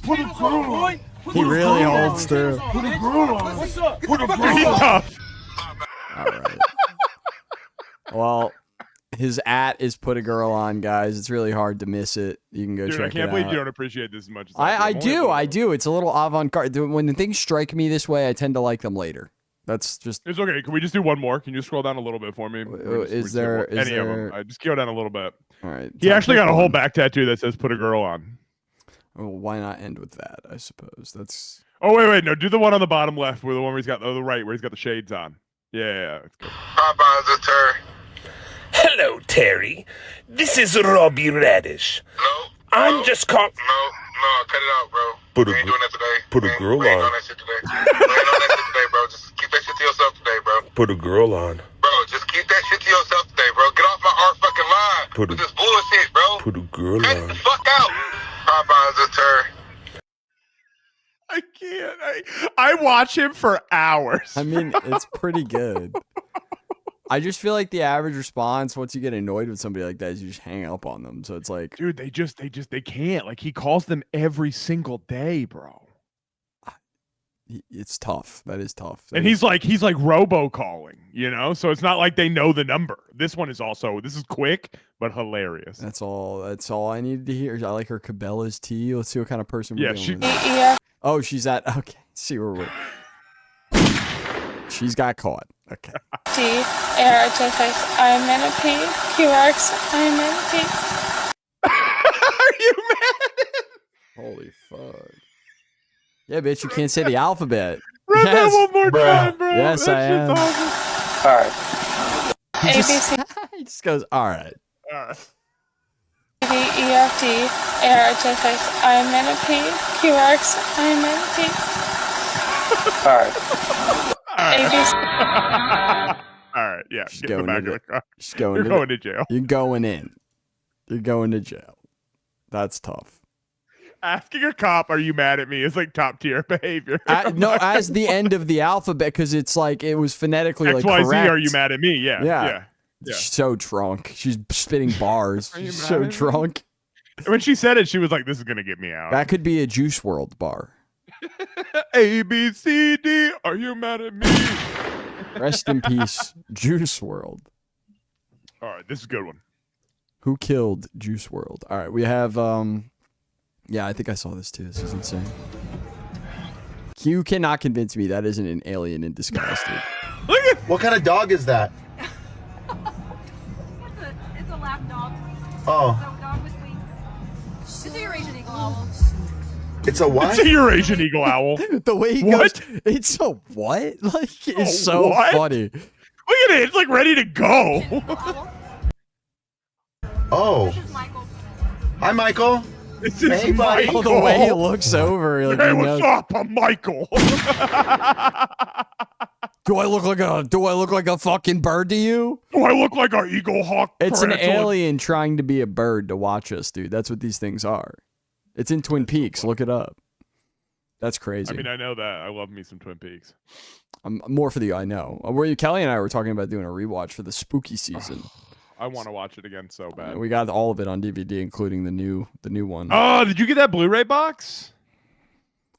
Put a girl on. He really holds through. Put a girl on. What's up? Put a girl on. All right. Well, his is Put a Girl On, guys. It's really hard to miss it. You can go Dude, check it out. I can't believe you don't appreciate this as much as I do. It's a little avant-garde. When the things strike me this way, I tend to like them later. That's just. It's okay. Can we just do one more? Can you scroll down a little bit for me? Is there any of them? Just go down a little bit. All right. He actually got a whole back tattoo that says "Put a Girl On." Well, why not end with that? I suppose that's. Oh wait, no. Do the one on the bottom left, where the one where he's got the right, where he's got the shades on. Yeah. It's good. Popeyes, it's Terry. Hello, Terry. This is Robbie Radish. No. I'm just call. No, cut it out, bro. We ain't doing that today. Put a girl We ain't on. doing that shit today. We ain't doing that shit today, bro. Just keep that shit to yourself today, bro. Put a girl on. Bro, just keep that shit to yourself today, bro. Get off my art fucking line with this bullshit, bro. Put a girl Cut on. the fuck out. Popeyes, it's Terry. I can't. I watch him for hours. I mean, it's pretty good. I just feel like the average response once you get annoyed with somebody like that is you just hang up on them. So it's like, dude, they can't. Like, he calls them every single day, bro. It's tough. That is tough. And he's like robocalling, you know? So it's not like they know the number. This is quick, but hilarious. That's all I needed to hear. I like her Cabela's tea. Let's see what kind of person we're Yeah, dealing with. yeah. Oh, she's at, okay. See where we're. She's got caught. Okay. D ARJFX IMNP QRX IMNP. Are you mad? Holy fuck. Yeah, bitch, you can't say the alphabet. Run that one more time, bro. Yes, That I am. shit's awesome. All right. He just goes, all right. All right. EFD ARJFX IMNP QRX IMNP. All right, yeah. She's Get in the going back into- of the car. She's going You're to going to jail. You're going in. You're going to jail. That's tough. Asking a cop, "Are you mad at me?" is like top tier behavior. No, as the end of the alphabet, because it's like it was phonetically like XYZ, correct. are you mad at me? Yeah. She's so drunk. She's spitting bars. Are you She's mad so at me? drunk. When she said it, she was like, "This is gonna get me out." That could be a Juice World bar. A B C D. Are you mad at me? Rest in peace, Juice World. All right, this is a good one. Who killed Juice World? All right, we have yeah, I think I saw this too. This is insane. You cannot convince me that isn't an alien in disguise, dude. What kind of dog is that? It's a lap dog. Oh. It's a dog with wings. It's a Eurasian eagle owl. It's a what? It's a Eurasian eagle owl. The way he goes, it's a what? Like, it's so what? funny. Look at it. It's like ready to go. Oh. This is Michael. Hi, Michael. This is Hey, buddy. Oh, the way he looks over. Like, Hey, he what's knows. up? I'm Michael. Do I look like a fucking bird to you? Do I look like an eagle hawk? It's an tarantula? alien trying to be a bird to watch us, dude. That's what these things are. It's in Twin Peaks. Look it up. That's crazy. I mean, I know that. I love me some Twin Peaks. I'm more for the I know. Kelly and I were talking about doing a rewatch for the spooky season. I want to watch it again so bad. We got all of it on DVD, including the new one. Oh, did you get that Blu-ray box?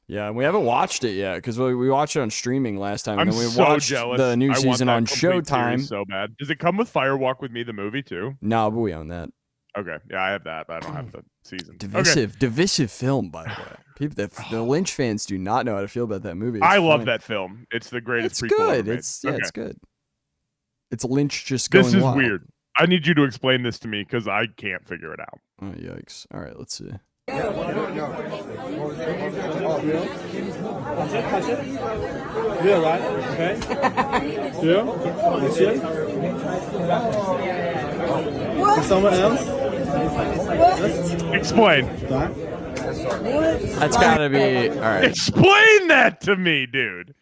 Yeah, and we haven't watched it yet because we watched it on streaming last time, and I'm then we so watched jealous. the new I want season that on complete Showtime. series so bad. Does it come with Firewalk with Me, the movie, too? No, but we own that. Okay, yeah, I have that, but I don't have the season. Divisive film, by the way. People, the Lynch fans do not know how to feel about that movie. I love that film. It's the greatest It's prequel ever good. made. It's Okay. it's good. It's Lynch just going This is wild. weird. I need you to explain this to me because I can't figure it out. Oh yikes! All right, let's see. Real, right? Okay. Real? Monsieur? Someone else? Explain. That's gotta be all right. Explain that to me, dude.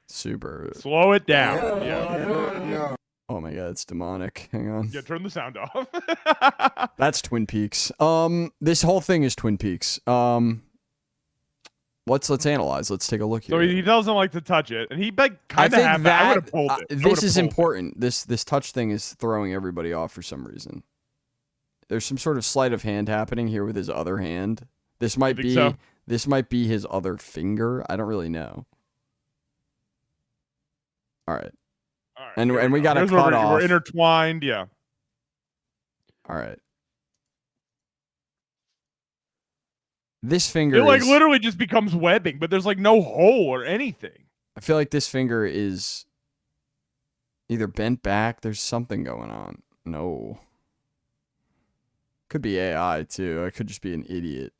Super. Slow it down. Yeah. Oh my god, it's demonic. Hang on. Yeah, turn the sound off. That's Twin Peaks. This whole thing is Twin Peaks. Let's analyze. Let's take a look here. So he doesn't like to touch it, and he kind I of think had that. I would have pulled it. This is important. This touch thing is throwing everybody off for some reason. There's some sort of sleight of hand happening here with his other hand. This might be this might be his other finger. I don't really know. All right. And we got to cut off. We're intertwined, yeah. All right. This finger it like is, literally just becomes webbing, but there's like no hole or anything. I feel like this finger is either bent back. There's something going on. No. Could be AI too. I could just be an idiot.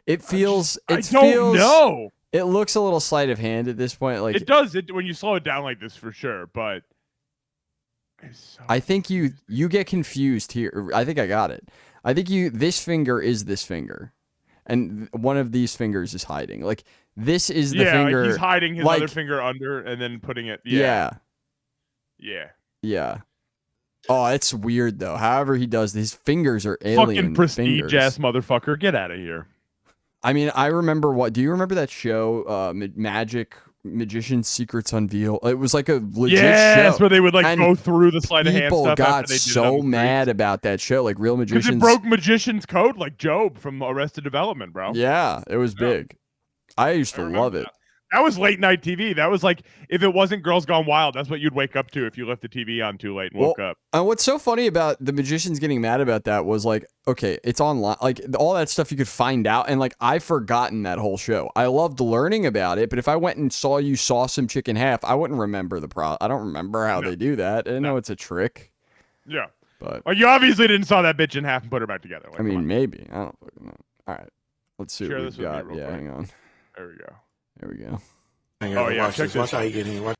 It feels. I don't know. It looks a little sleight of hand at this point. Like it does when you slow it down like this for sure, but I think you get confused here. I think I got it. I think this finger is this finger, and one of these fingers is hiding. Like this is the finger. Like he's hiding his other finger under and then putting it. Yeah. Yeah. Oh, it's weird though. However he does, his fingers are alien. Fucking prestige fingers. ass motherfucker. Get out of here. I mean, I remember do you remember that show, Magic Magician's Secrets Unveiled? It was like a legit show. Yes, where they would like go through the sleight of hand stuff. People got after they did so mad about that show, like real magicians. Because it broke magician's code, like Job from Arrested Development, bro. Yeah, it was big. I used to love it. That was late night TV. That was like, if it wasn't Girls Gone Wild, that's what you'd wake up to if you left the TV on too late and woke up. And what's so funny about the magicians getting mad about that was like, okay, it's online, like all that stuff you could find out, and like I've forgotten that whole show. I loved learning about it, but if I went and saw you saw some chick in half, I wouldn't remember I don't remember how they do that. I know it's a trick. Yeah, but you obviously didn't saw that bitch in half and put her back together. Like, I mean, maybe I don't fucking know. All right, let's see what we've got. Yeah, hang on. There we go. There we go. Oh yeah, check this. Watch how you get in. Watch.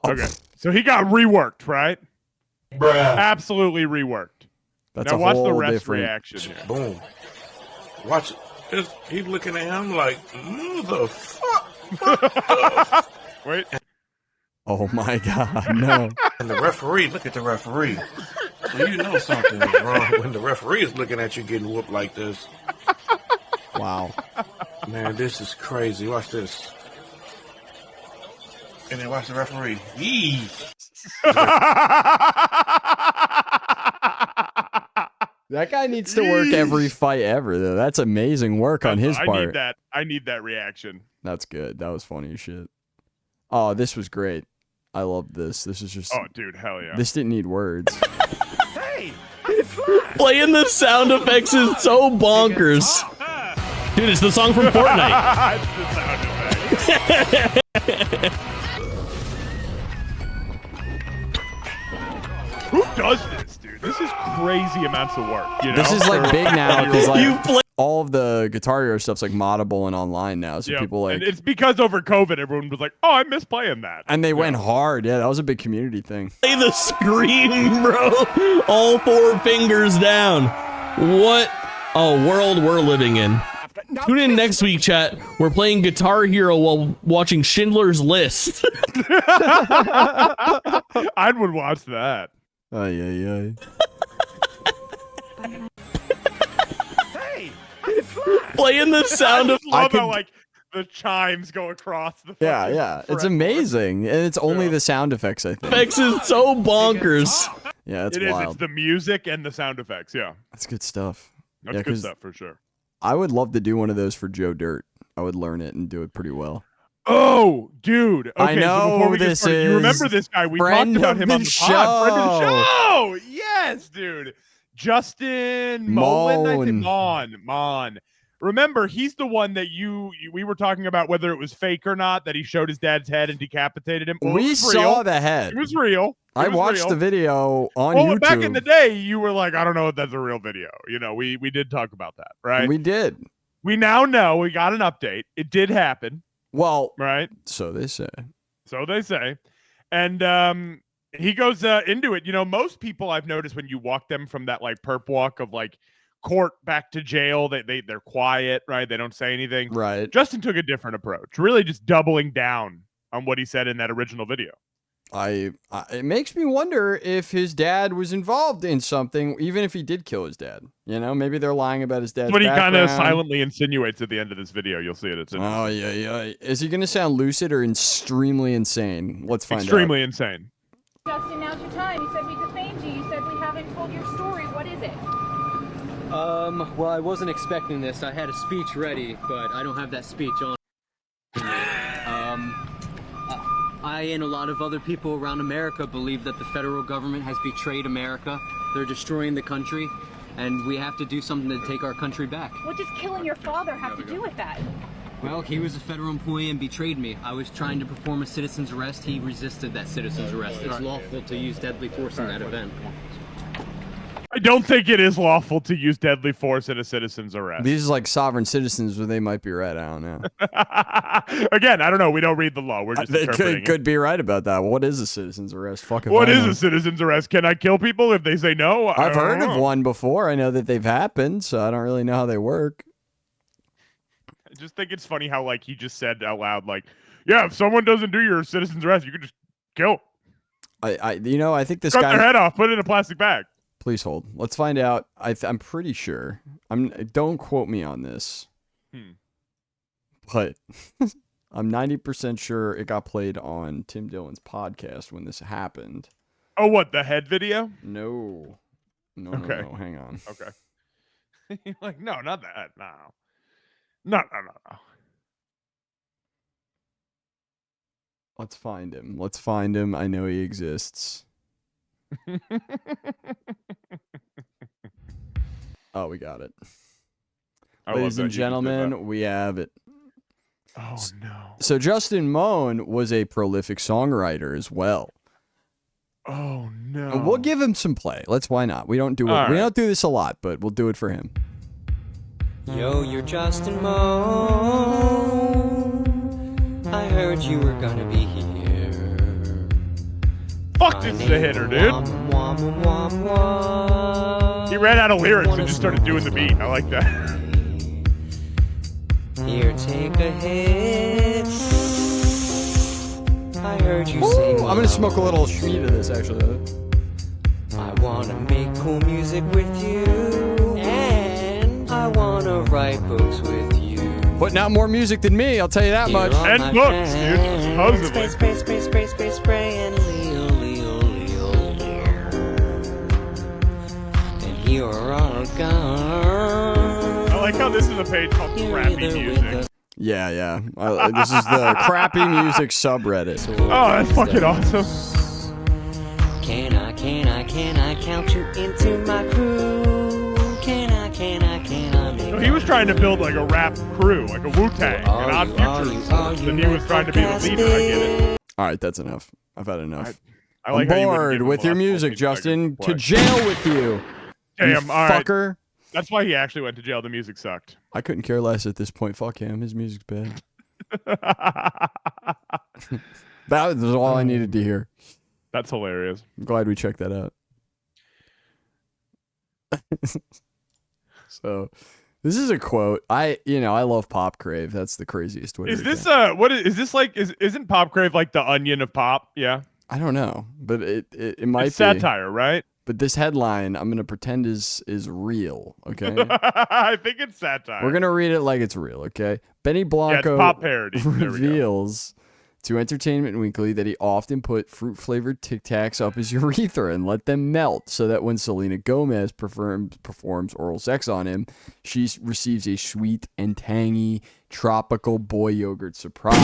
Okay, so he got reworked, right? Bruh. Absolutely reworked. That's now a watch the whole ref's different reaction here. Boom. Watch it. He's looking at him like, the fuck? Wait. Oh my God, no. And the referee, look at the referee. Well, you know something is wrong when the referee is looking at you getting whooped like this. Wow. Man, this is crazy. Watch this. And then watch the referee. Yee. That guy needs to work every fight ever, though. That's amazing work on his part. I need that reaction. That's good. That was funny as shit. Oh, this was great. I loved this. This is just. Oh, dude, hell yeah. This didn't need words. Hey, playing the sound effects is so bonkers. Dude, it's the song from Fortnite. It's the sound effect. Who does this, dude? This is crazy amounts of work. You know? This is like big now because like all of the Guitar Hero stuff's like moddable and online now, so people like. And it's because over COVID, everyone was like, "Oh, I miss playing that," and they went hard. Yeah, that was a big community thing. Play the scream, bro. All 4 fingers down. What a world we're living in. Tune in next week, chat. We're playing Guitar Hero while watching Schindler's List. I would watch that. Ay. Hey, playing the sound of love how like the chimes go across the. Yeah. It's amazing, and it's only the sound effects. I think. Effects is so bonkers. Yeah, it's wild. wild. It's the music and the sound effects. Yeah, that's good stuff. That's good stuff for sure. I would love to do one of those for Joe Dirt. I would learn it and do it pretty well. Oh, dude. Okay, I know so before we this get started, you remember is this guy? We friend talked about of him the on the pod. Friend of the show. show. Yes, dude. Justin Mullen, I think. Mon. Remember, he's the one that we were talking about whether it was fake or not, that he showed his dad's head and decapitated him. Well, We saw the head. It was real. I watched the video on well, YouTube. back in the day, you were like, I don't know if that's a real video. You know, we did talk about that, right? We did. We now know. We got an update. It did happen. Well, right? So they say. So they say. And he goes into it. You know, most people I've noticed when you walk them from that like perp walk of like court back to jail, they're quiet, right? They don't say anything. Right. Justin took a different approach, really just doubling down on what he said in that original video. It makes me wonder if his dad was involved in something, even if he did kill his dad. You know, maybe they're lying about his dad's What he kind of background. silently insinuates at the end of this video. You'll see it. It's Oh, yeah. Is he going to sound lucid or extremely insane? Let's find out. Extremely insane. Justin, now's your time. You said we defamed you. You said we haven't told your story. What is it? Well, I wasn't expecting this. I had a speech ready, but I don't have that speech on. I and a lot of other people around America believe that the federal government has betrayed America. They're destroying the country, and we have to do something to take our country back. What does killing your father have to do with that? Well, he was a federal employee and betrayed me. I was trying to perform a citizen's arrest. He resisted that citizen's arrest. It's lawful to use deadly force in that event. I don't think it is lawful to use deadly force in a citizen's arrest. These are like sovereign citizens, where they might be right. I don't know. Again, I don't know. We don't read the law. We're just They interpreting could be right about that. What is a citizen's arrest? Fucking. What is a citizen's arrest? Can I kill people if they say no? I've heard of one before. I know that they've happened, so I don't really know how they work. I just think it's funny how like he just said out loud, like, yeah, if someone doesn't do your citizen's arrest, you could just kill. I think this cut guy their head off, put it in a plastic bag. Please hold. Let's find out. I'm pretty sure. Don't quote me on this. But I'm 90% sure it got played on Tim Dillon's podcast when this happened. Oh, what, the head video? No. No, okay. no, hang on. Okay. You're like, no, not that. No. Let's find him. I know he exists. Oh, we got it. Ladies and gentlemen, we have it. Oh, no. So Justin Moan was a prolific songwriter as well. Oh, no. And we'll give him some play. Why not? We don't do it. All We right. don't do this a lot, but we'll do it for him. Yo, you're Justin Moan. I heard you were gonna be here. Fuck, this is a hitter, dude. He ran out of lyrics and just started doing the beat. I like that. Here, take a hit. I heard you sing. I'm gonna smoke a little shmeat of this, actually. I wanna make cool music with you, and I wanna write books with you. Putting out more music than me, I'll tell you that much. And books, dude. Supposedly. Spray, and Leo. And you're all gone. I like how this is a page called Crappy Music. Yeah. This is the crappy music subreddit. Oh, that's fucking awesome. Can I count you into my crew? Can I make He was trying to build like a rap crew, like a Wu-Tang, an Odd Future. And he was trying to be the leader. I get it. All right, that's enough. I've had enough. I like I'm how you wouldn't bored give him with a your lot of music, 14 seconds Justin. to To play. jail with you. Damn, you all right. fucker. That's why he actually went to jail. The music sucked. I couldn't care less at this point. Fuck him. His music's bad. That was all I needed to hear. That's hilarious. I'm glad we checked that out. So, this is a quote. I love Pop Crave. That's the craziest Twitter. Is this account. what is this like? Isn't Pop Crave like the onion of pop? Yeah. I don't know, but it might It's be satire, right? But this headline, I'm gonna pretend is real. Okay. I think it's satire. We're gonna read it like it's real. Okay. Benny Blanco pop parody. There we go. reveals to Entertainment Weekly that he often put fruit-flavored Tic Tacs up his urethra and let them melt so that when Selena Gomez performs oral sex on him, she receives a sweet and tangy tropical boy yogurt surprise.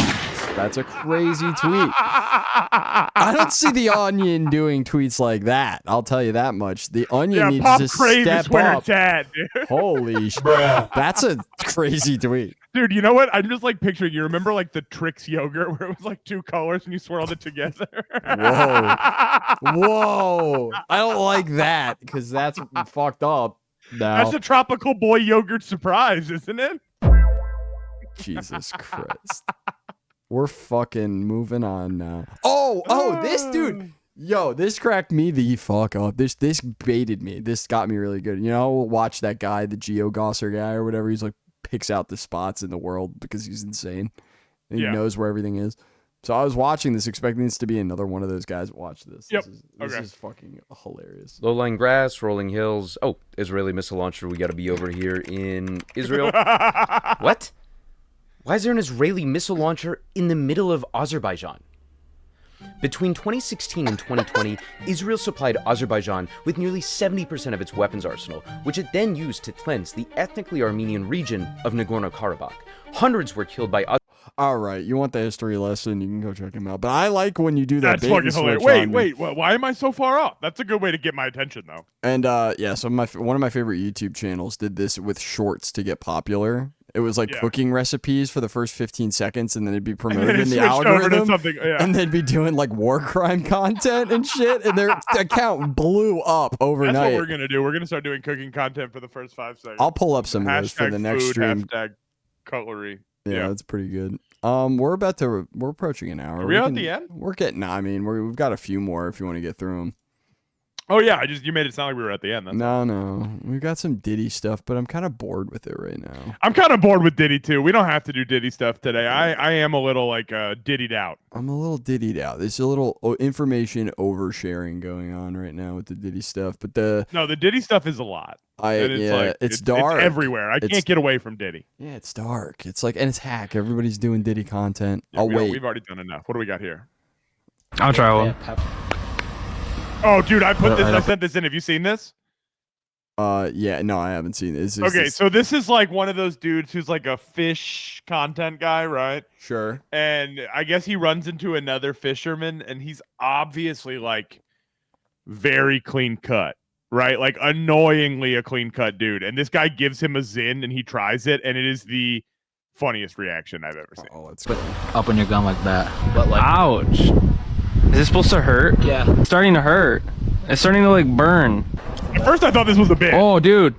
That's a crazy tweet. I don't see the Onion doing tweets like that. I'll tell you that much. The Onion needs Pop to Crave step is where up. it's at, dude. Holy shit. That's a crazy tweet. Dude, you know what? I'm just like picturing, you remember like the Trix yogurt where it was like 2 colors and you swirled it together? Whoa. Whoa. I don't like that because that's fucked up. Now. That's a tropical boy yogurt surprise, isn't it? Jesus Christ. We're fucking moving on now. Oh, this dude. Yo, this cracked me the fuck up. This baited me. This got me really good. You know, watch that guy, the GeoGosser guy or whatever. He's like picks out the spots in the world because he's insane. And he knows where everything is. So I was watching this, expecting this to be another one of those guys. Watch this. Yep. This is fucking hilarious. Low-lying grass, rolling hills. Oh, Israeli missile launcher. We got to be over here in Israel. What? Why is there an Israeli missile launcher in the middle of Azerbaijan? Between 2016 and 2020, Israel supplied Azerbaijan with nearly 70% of its weapons arsenal, which it then used to cleanse the ethnically Armenian region of Nagorno-Karabakh. Hundreds were killed by... All right, you want the history lesson, you can go check him out. But I like when you do that. That's fucking hilarious. Wait, why am I so far up? That's a good way to get my attention, though. And yeah, so one of my favorite YouTube channels did this with shorts to get popular. It was like cooking recipes for the first 15 seconds, and then it'd be promoted in the algorithm. And they'd be doing like war crime content and shit, and their account blew up overnight. That's what we're gonna do. We're gonna start doing cooking content for the first 5 seconds. I'll pull up some of those for the next stream. Hashtag cutlery. Yeah, that's pretty good. We're approaching an hour. Are we at the end? We're getting. I mean, we've got a few more if you want to get through them. Oh yeah, you made it sound like we were at the end. No, we've got some Diddy stuff, but I'm kind of bored with it right now. I'm kind of bored with Diddy too. We don't have to do Diddy stuff today. I am a little like Diddy'd out. I'm a little Diddy'd out. There's a little information oversharing going on right now with the Diddy stuff, but the Diddy stuff is a lot. It's dark. It's everywhere. I can't get away from Diddy. Yeah, it's dark. It's like, and it's hack. Everybody's doing Diddy content. Yeah, wait. We've already done enough. What do we got here? I'll try one. Oh, dude, I sent this in. Have you seen this? Yeah, no, I haven't seen it. So this is like one of those dudes who's like a fish content guy, right? Sure. And I guess he runs into another fisherman, and he's obviously like very clean cut, right? Like annoyingly a clean cut dude. And this guy gives him a Zin, and he tries it, and it is the funniest reaction I've ever seen. Oh, it's up on your gun like that. But like, ouch. Is this supposed to hurt? Yeah. It's starting to hurt. It's starting to like burn. At first I thought this was a bit. Oh, dude.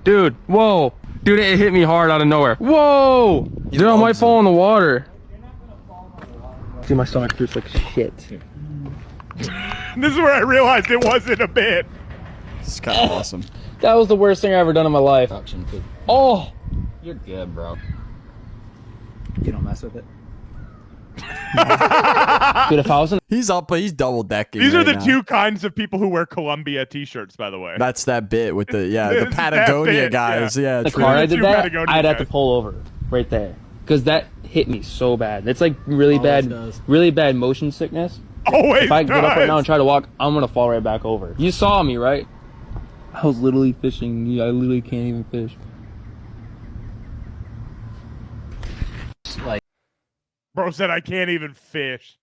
Whoa. Dude, it hit me hard out of nowhere. Whoa. Dude, I might fall in the water. See, my stomach feels like shit. This is where I realized it wasn't a bit. It's kind of awesome. That was the worst thing I ever done in my life. Oh. You're good, bro. You don't mess with it. Dude, if I wasn't... He's double decking. These are the two kinds of people who wear Columbia t-shirts, by the way. That's that bit with the Patagonia guys. Yeah, the car I did that, I'd have to pull over right there because that hit me so bad. It's like really bad motion sickness. Always if I get up right now and try to walk, I'm gonna fall right back over. You saw me, right? I was literally fishing. I literally can't even fish. Bro said I can't even fish.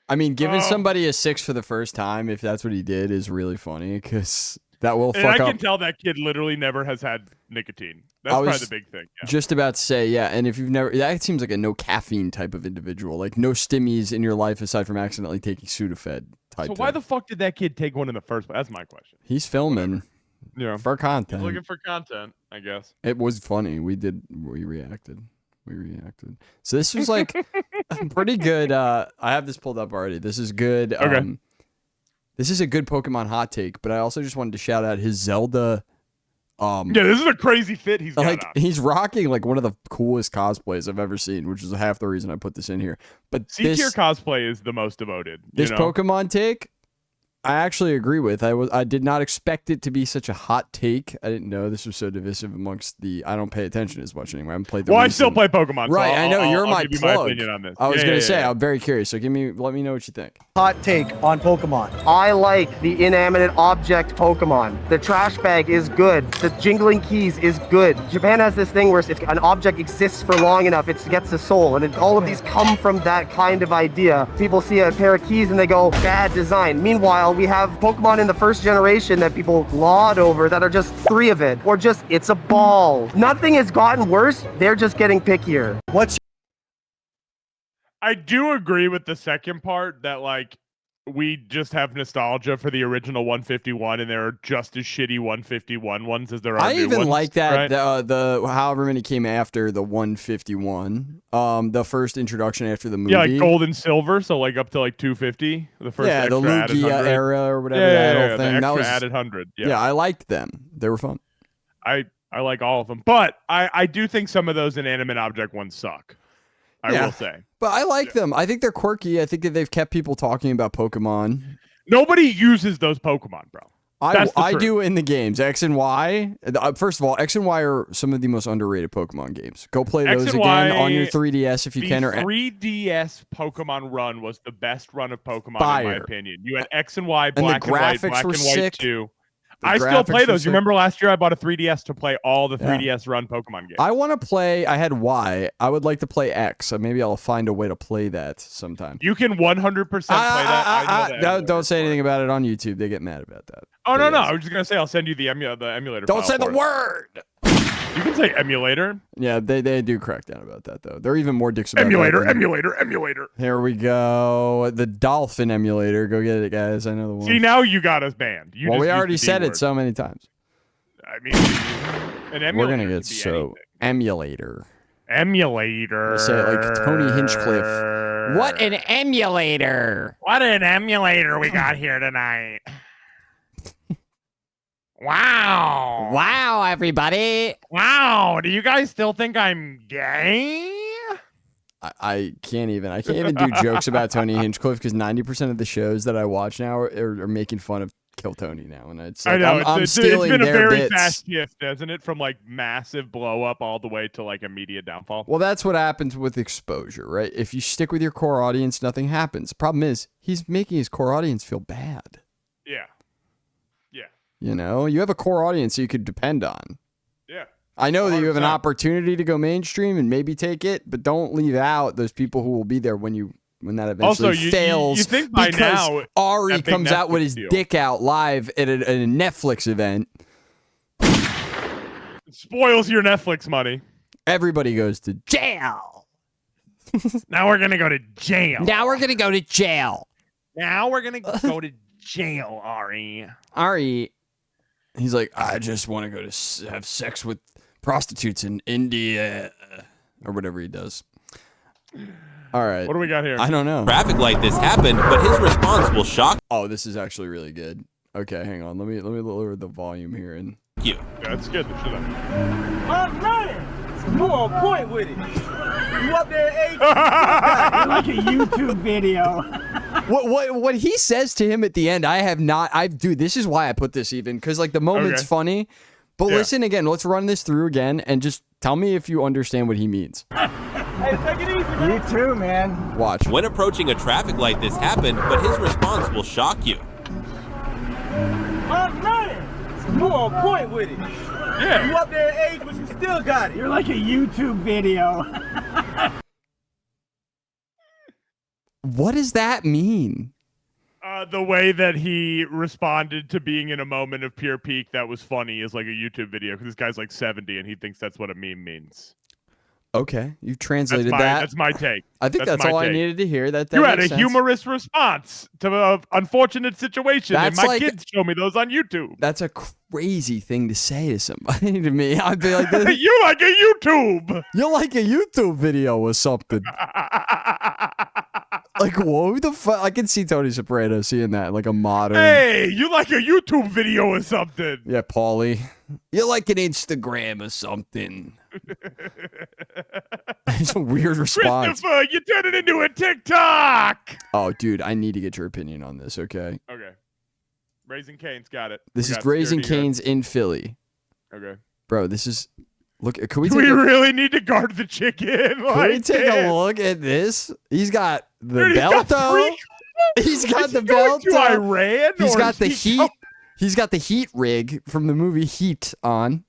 I mean, giving somebody a 6 for the first time, if that's what he did, is really funny because that will fuck up. And I can tell that kid literally never has had nicotine. That's probably the big thing. Yeah. Just about to say, yeah. And if you've never, that seems like a no caffeine type of individual, like no stimmies in your life aside from accidentally taking Sudafed type. So why the fuck did that kid take one in the first place? That's my question. He's filming. Yeah. For content. He's looking for content, I guess. It was funny. We reacted. So this was like pretty good. I have this pulled up already. This is good. Okay. This is a good Pokemon hot take, but I also just wanted to shout out his Zelda. Yeah, this is a crazy fit he's got on. He's rocking like one of the coolest cosplays I've ever seen, which is half the reason I put this in here. But C-tier cosplay is the most devoted. This Pokemon take, I actually agree with. I did not expect it to be such a hot take. I didn't know this was so divisive amongst the. I don't pay attention as much anymore. I haven't played. I still play Pokemon. Right, so I know you're my give you plug. my opinion on this. I was Yeah, gonna yeah, say yeah. I'm very curious. So let me know what you think. Hot take on Pokemon. I like the inanimate object Pokemon. The trash bag is good. The jingling keys is good. Japan has this thing where if an object exists for long enough, it gets a soul. And all of these come from that kind of idea. People see a pair of keys and they go, bad design. Meanwhile, we have Pokemon in the first generation that people laud over that are just 3 of it. Or just, it's a ball. Nothing has gotten worse. They're just getting pickier. I do agree with the second part that like we just have nostalgia for the original 151, and there are just as shitty 151 ones as there are. I new even ones, like that right? the however many came after the 151. The first introduction after the movie. Yeah, like gold and silver, so like up to like 250. The first yeah, the extra added Lugia 100. era or whatever Yeah, that whole the thing. extra That was added 100. Yeah, I liked them. They were fun. I like all of them, but I do think some of those inanimate object ones suck. I will say. But I like them. I think they're quirky. I think that they've kept people talking about Pokemon. Nobody uses those Pokemon, bro. I do in the games. X and Y. First of all, X and Y are some of the most underrated Pokemon games. Go play X those and again Y, on your 3DS if you can. The Or 3DS Pokemon run was the best run of Pokemon in my Fire. opinion. You had X and Y, And the Black and White, graphics Black were and White sick. 2. The I still graphics play were those. You sick. remember last year I bought a 3DS to play all the Yeah. 3DS run Pokemon games. I want to play. I had Y. I would like to play X. So maybe I'll find a way to play that sometime. You can 100% play that. I know that. Don't say anything about it on YouTube. They get mad about that. Oh no, I was just gonna say I'll send you the emulator. Don't file say the for it. word. You can say emulator. Yeah, they do crack down about that though. They're even more dicks about that than- Emulator. Here we go. The Dolphin emulator. Go get it, guys. I know the one. See, now you got us banned. You Well, just we used already the D said it word. so many times. I mean, an emulator. We're gonna could get be so anything. emulator. Emulator. They say it like Tony Hinchcliffe. What an emulator! What an emulator we got here tonight. Wow. Wow, everybody. Wow. Do you guys still think I'm gay? I can't even do jokes about Tony Hinchcliffe because 90% of the shows that I watch now are making fun of Kill Tony now, and it's like, I know I'm it's stealing been a their very bits. fast shift, hasn't it? From like massive blow up all the way to like immediate downfall. Well, that's what happens with exposure, right? If you stick with your core audience, nothing happens. Problem is, he's making his core audience feel bad. Yeah. You know, you have a core audience you could depend on. Yeah. I know that you have an 100%. opportunity to go mainstream and maybe take it, but don't leave out those people who will be there when that eventually Also, you fails. think by because now Ari that big comes out with Netflix his deal. dick out live at a Netflix event. It spoils your Netflix money. Everybody goes to jail. Now we're gonna go to jail. Now we're gonna go to jail. Now we're gonna go to jail, Ari. Ari, he's like, I just want to go to have sex with prostitutes in India or whatever he does. All right. What do we got here? I don't know. Traffic like this happened, but his response will shock Oh, this is actually really good. Okay, hang on. Let me lower the volume here and you. Yeah, that's good. My man, you on point with it. You up there, age? Like a YouTube video. What he says to him at the end, dude, this is why I put this even, because like the moment's Okay. funny. But Yeah. listen again, let's run this through again and just tell me if you understand what he means. Hey, take it easy, man. You too, man. Watch. When approaching a traffic light, this happened, but his response will shock you. My man, you on point with it. Yeah. You up there in age, but you still got it. You're like a YouTube video. What does that mean? The way that he responded to being in a moment of pure peak that was funny is like a YouTube video because this guy's like 70 and he thinks that's what a meme means. Okay, you translated that. That's my take. I think that's my all I take. needed to hear. That You had a makes sense. humorous response to an unfortunate situation, That's and my like- kids show me those on YouTube. That's a crazy thing to say to somebody. To me, I'd be like, You like a YouTube. "You like a YouTube video or something?" Like, what the fuck? I can see Tony Soprano seeing that, like a modern. Hey, you like a YouTube video or something? Yeah, Paulie. You like an Instagram or something? It's a weird response. Christopher, you turned it into a TikTok. Oh, dude, I need to get your opinion on this. Okay. Okay. Raising Cane's got it. This We is got Raising security Cane's in Philly. Okay. Bro, this is... Look, can we Do take we a, really need to guard the chicken? Can we Like take this? a look at this? He's got the Dude, he's got belt three- He's got Is the he going belt to Iran, He's or got is the he heat. He's got the heat rig from the movie Heat on.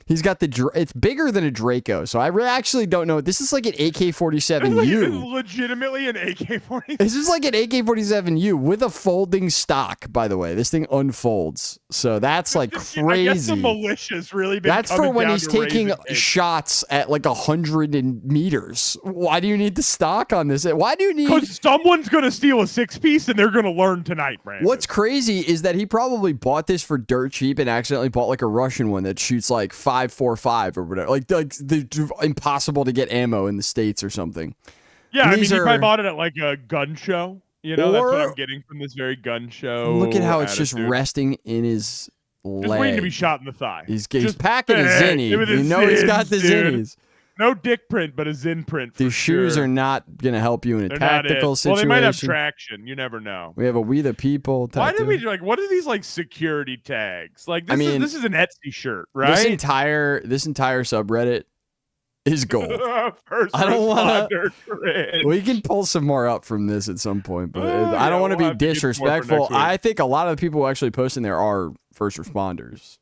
He's got the. It's bigger than a Draco, so I actually don't know. This is like an AK-47U. Legitimately an AK-47. This is like an AK-47U with a folding stock. By the way, this thing unfolds, so that's like crazy. I guess the militia's really been. That's for coming when down he's to taking Raising Cane. shots at like 100 meters. Why do you need the stock on this? Why do you need? Because someone's gonna steal a 6-piece and they're gonna learn tonight, Brandon. What's crazy is that he probably bought this for dirt cheap and accidentally bought like a Russian one that shoots like 5.45 or whatever. Like the impossible to get ammo in the States or something. Yeah, And I mean, these he are- probably bought it at like a gun show. You know, that's what Or- I'm getting from this very gun show. Look at how it's just attitude. resting in his leg. Just waiting to be shot in the thigh. He's Just packing a bang, zinni. with You his know he's got zins, the dude. zinnies. No dick print, but a zin print. These shoes are not going to help you in a They're not tactical it. situation. Well, they might have traction. You never know. We have a We the People Why did tattoo. we like? What are these like security tags? Like, this I mean, this is an Etsy shirt, right? This entire subreddit is gold. First I don't want responder trend. We can pull some more up from this at some point, but I yeah, don't want to we'll be have to get some more for disrespectful. next week. I think a lot of the people who actually post in there are first responders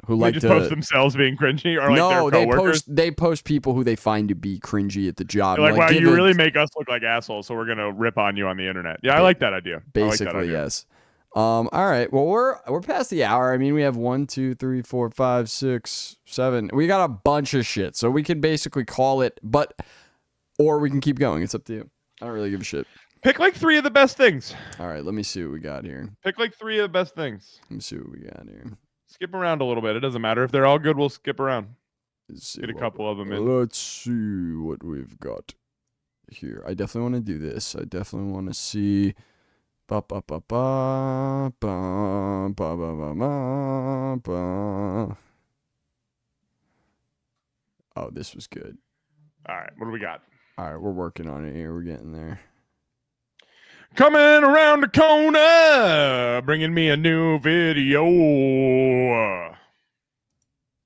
who They like just to post themselves being cringy, or like no, their they coworkers. post people who they find to be cringy at the job. They're like, wow, give you it- really make us look like assholes, so we're gonna rip on you on the internet. Yeah, I like that idea. I like that Basically, idea. yes. All right. Well, we're past the hour. I mean, we have 1, 2, 3, 4, 5, 6, 7. We got a bunch of shit, so we can basically call it. Or we can keep going. It's up to you. I don't really give a shit. Pick like 3 of the best things. All right. Let me see what we got here. Pick like 3 of the best things. Let me see what we got here. Skip around a little bit. It doesn't matter if they're all good. We'll skip around. Get a couple of them in. Let's see what we've got here. I definitely want to do this. I definitely want to see. Ba ba ba ba ba ba ba ba ba ba. Oh, this was good. All right, what do we got? All right, we're working on it here. We're getting there. Coming around the corner, bringing me a new video.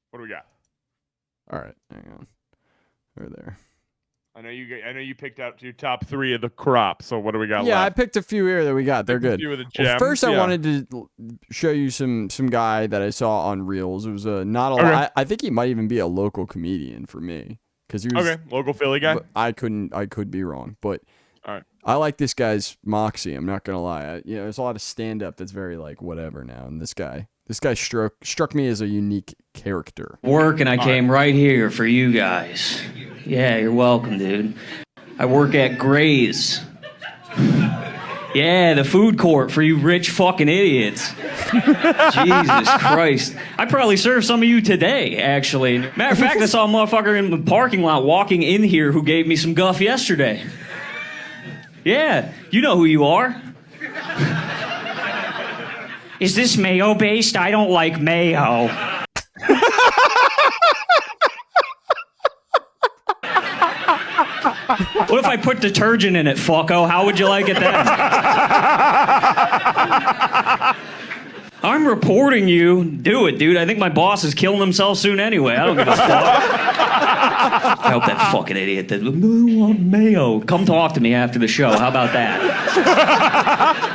What do we got? All right, hang on. We're there. I know you picked out your top 3 of the crop. So what do we got Yeah, left? I picked a few here that we got. They're Picked a good. few of the Well, gems, first, I yeah. wanted to show you some guy that I saw on Reels. It was not a Okay. lot. I think he might even be a local comedian for me because he was Okay, local Philly guy. but I could be wrong, but All right. I like this guy's moxie. I'm not gonna lie. There's a lot of stand up that's very like whatever now, and this guy struck me as a unique character. Work, and I came right here for you guys. Yeah, you're welcome, dude. I work at Gray's. Yeah, the food court for you rich fucking idiots. Jesus Christ. I probably served some of you today, actually. Matter of fact, I saw a motherfucker in the parking lot walking in here who gave me some guff yesterday. Yeah, you know who you are. Is this mayo-based? I don't like mayo. What if I put detergent in it, fucko? How would you like it then? I'm reporting you. Do it, dude. I think my boss is killing himself soon anyway. I don't give a fuck. I hope that fucking idiot did. I want mayo. Come talk to me after the show. How about that?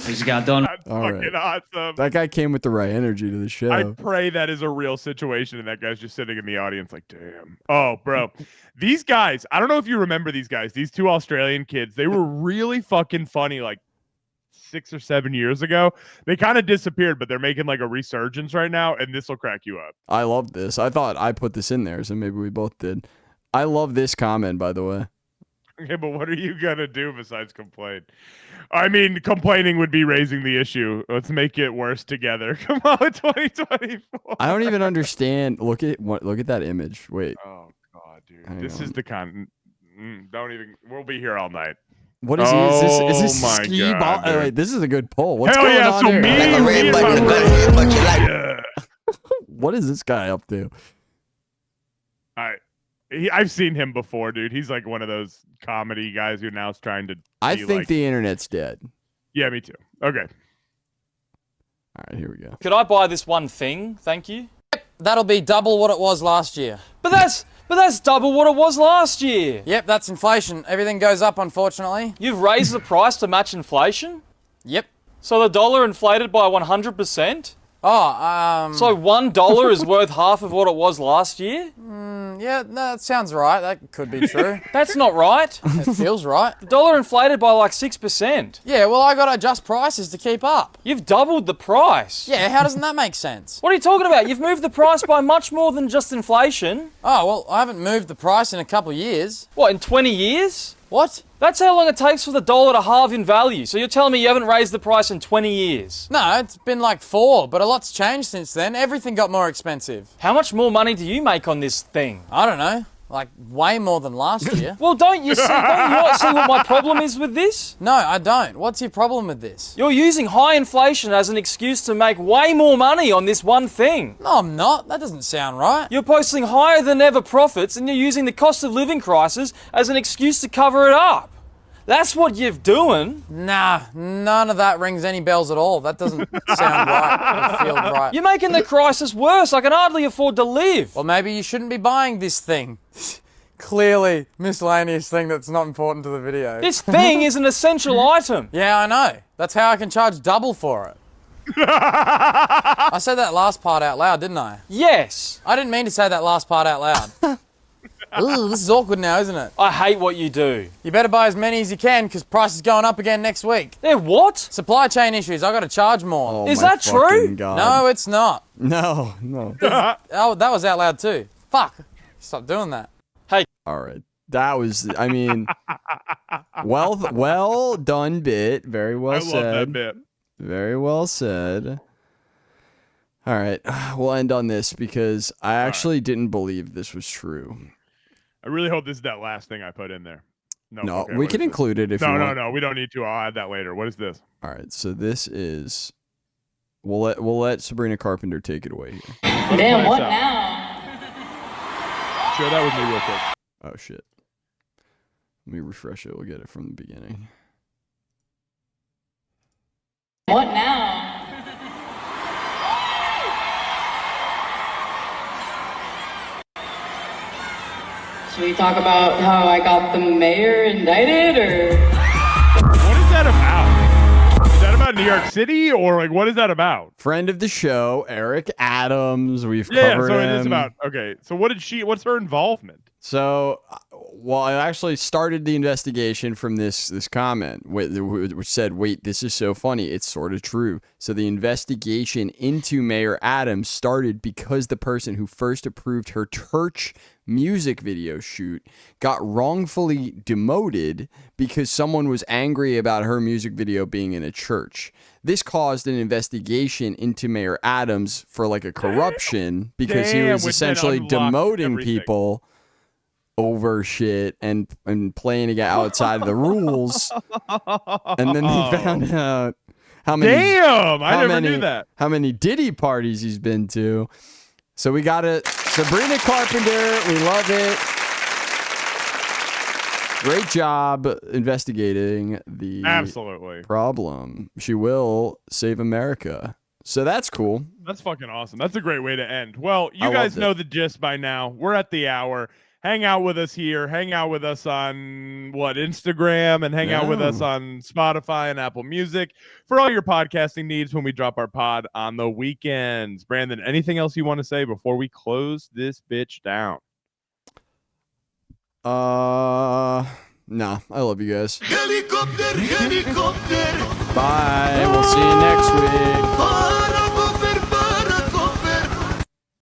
He's got done. All Fucking awesome. That guy came with the right energy to the show. I pray that is a real situation and that guy's just sitting in the audience like, damn. Oh, bro. These guys, I don't know if you remember these guys, these 2 Australian kids, they were really fucking funny like 6 or 7 years ago. They kind of disappeared, but they're making like a resurgence right now, and this will crack you up. I love this. I thought I put this in there, so maybe we both did. I love this comment, by the way. Okay, but what are you going to do besides complain? I mean, complaining would be raising the issue. Let's make it worse together. Come on, 2024. I don't even understand. Look at that image. Wait. Oh god, dude. Hang This on. is the con. Don't even. We'll be here all night. What is he? Is this Oh my ski God, ball? Oh, dude. wait, this is a good poll. What's Hell going yeah, on so here? me and my What is this guy up to? I've seen him before, dude. He's like one of those comedy guys who now is trying to. I be think like, the internet's dead. Yeah, me too. Okay. All right, here we go. Could I buy this one thing? Thank you. That'll be double what it was last year. But that's double what it was last year. Yep, that's inflation. Everything goes up, unfortunately. You've raised the price to match inflation? Yep. So the dollar inflated by 100%? Oh, So $1 is worth half of what it was last year? Yeah, no, that sounds right. That could be true. That's not right. It feels right. The dollar inflated by like 6%. Yeah, well, I gotta adjust prices to keep up. You've doubled the price. Yeah, how doesn't that make sense? What are you talking about? You've moved the price by much more than just inflation. Oh, well, I haven't moved the price in a couple of years. What, in 20 years? What? That's how long it takes for the dollar to halve in value. So you're telling me you haven't raised the price in 20 years? No, it's been like 4, but a lot's changed since then. Everything got more expensive. How much more money do you make on this thing? I don't know. Like, way more than last year. Well, don't you not see what my problem is with this? No, I don't. What's your problem with this? You're using high inflation as an excuse to make way more money on this one thing. No, I'm not. That doesn't sound right. You're posting higher than ever profits and you're using the cost of living crisis as an excuse to cover it up. That's what you're doing. Nah, none of that rings any bells at all. That doesn't sound right or feel right. You're making the crisis worse. I can hardly afford to live. Well, maybe you shouldn't be buying this thing. Clearly, miscellaneous thing that's not important to the video. This thing is an essential item. Yeah, I know. That's how I can charge double for it. I said that last part out loud, didn't I? Yes. I didn't mean to say that last part out loud. Ooh, this is awkward now, isn't it? I hate what you do. You better buy as many as you can, because price is going up again next week. They're what? Supply chain issues. I got to charge more. Oh, Is my that true? fucking God. No, it's not. No. Oh, that was out loud too. Fuck. Stop doing that. Hey. All right. That was, I mean, well done bit. Very well said. I love that bit. Very well said. All right. We'll end on this because I actually didn't believe this was true. I really hope this is that last thing I put in there. No, okay, we can include it if you want. No, we don't need to. I'll add that later. What is this? All right, so this is we'll let Sabrina Carpenter take it away here. Damn, what now? Share that with me real quick. Oh shit. Let me refresh it. We'll get it from the beginning. What now? Should we talk about how I got the mayor indicted, or? What is that about? Is that about New York City, or like what is that about? Friend of the show, Eric Adams. We've Yeah, covered so him. it is about. Okay, so what's her involvement? So, well, I actually started the investigation from this comment, which said, wait, this is so funny. It's sort of true. So the investigation into Mayor Adams started because the person who first approved her church music video shoot got wrongfully demoted because someone was angry about her music video being in a church. This caused an investigation into Mayor Adams for like a corruption because he was essentially demoting people over shit and playing it outside of the rules. And then they found out how many I never knew that. How many Diddy parties he's been to. So we got it. Sabrina Carpenter, we love it. Great job investigating the problem. She will save America. So that's cool. That's fucking awesome. That's a great way to end. Well, you I guys loved it. know the gist by now. We're at the hour. Hang out with us here. Hang out with us on Instagram, and hang out with us on Spotify and Apple Music for all your podcasting needs when we drop our pod on the weekends. Brandon, anything else you want to say before we close this bitch down? Nah, I love you guys. Helicopter. Bye. We'll see you next week.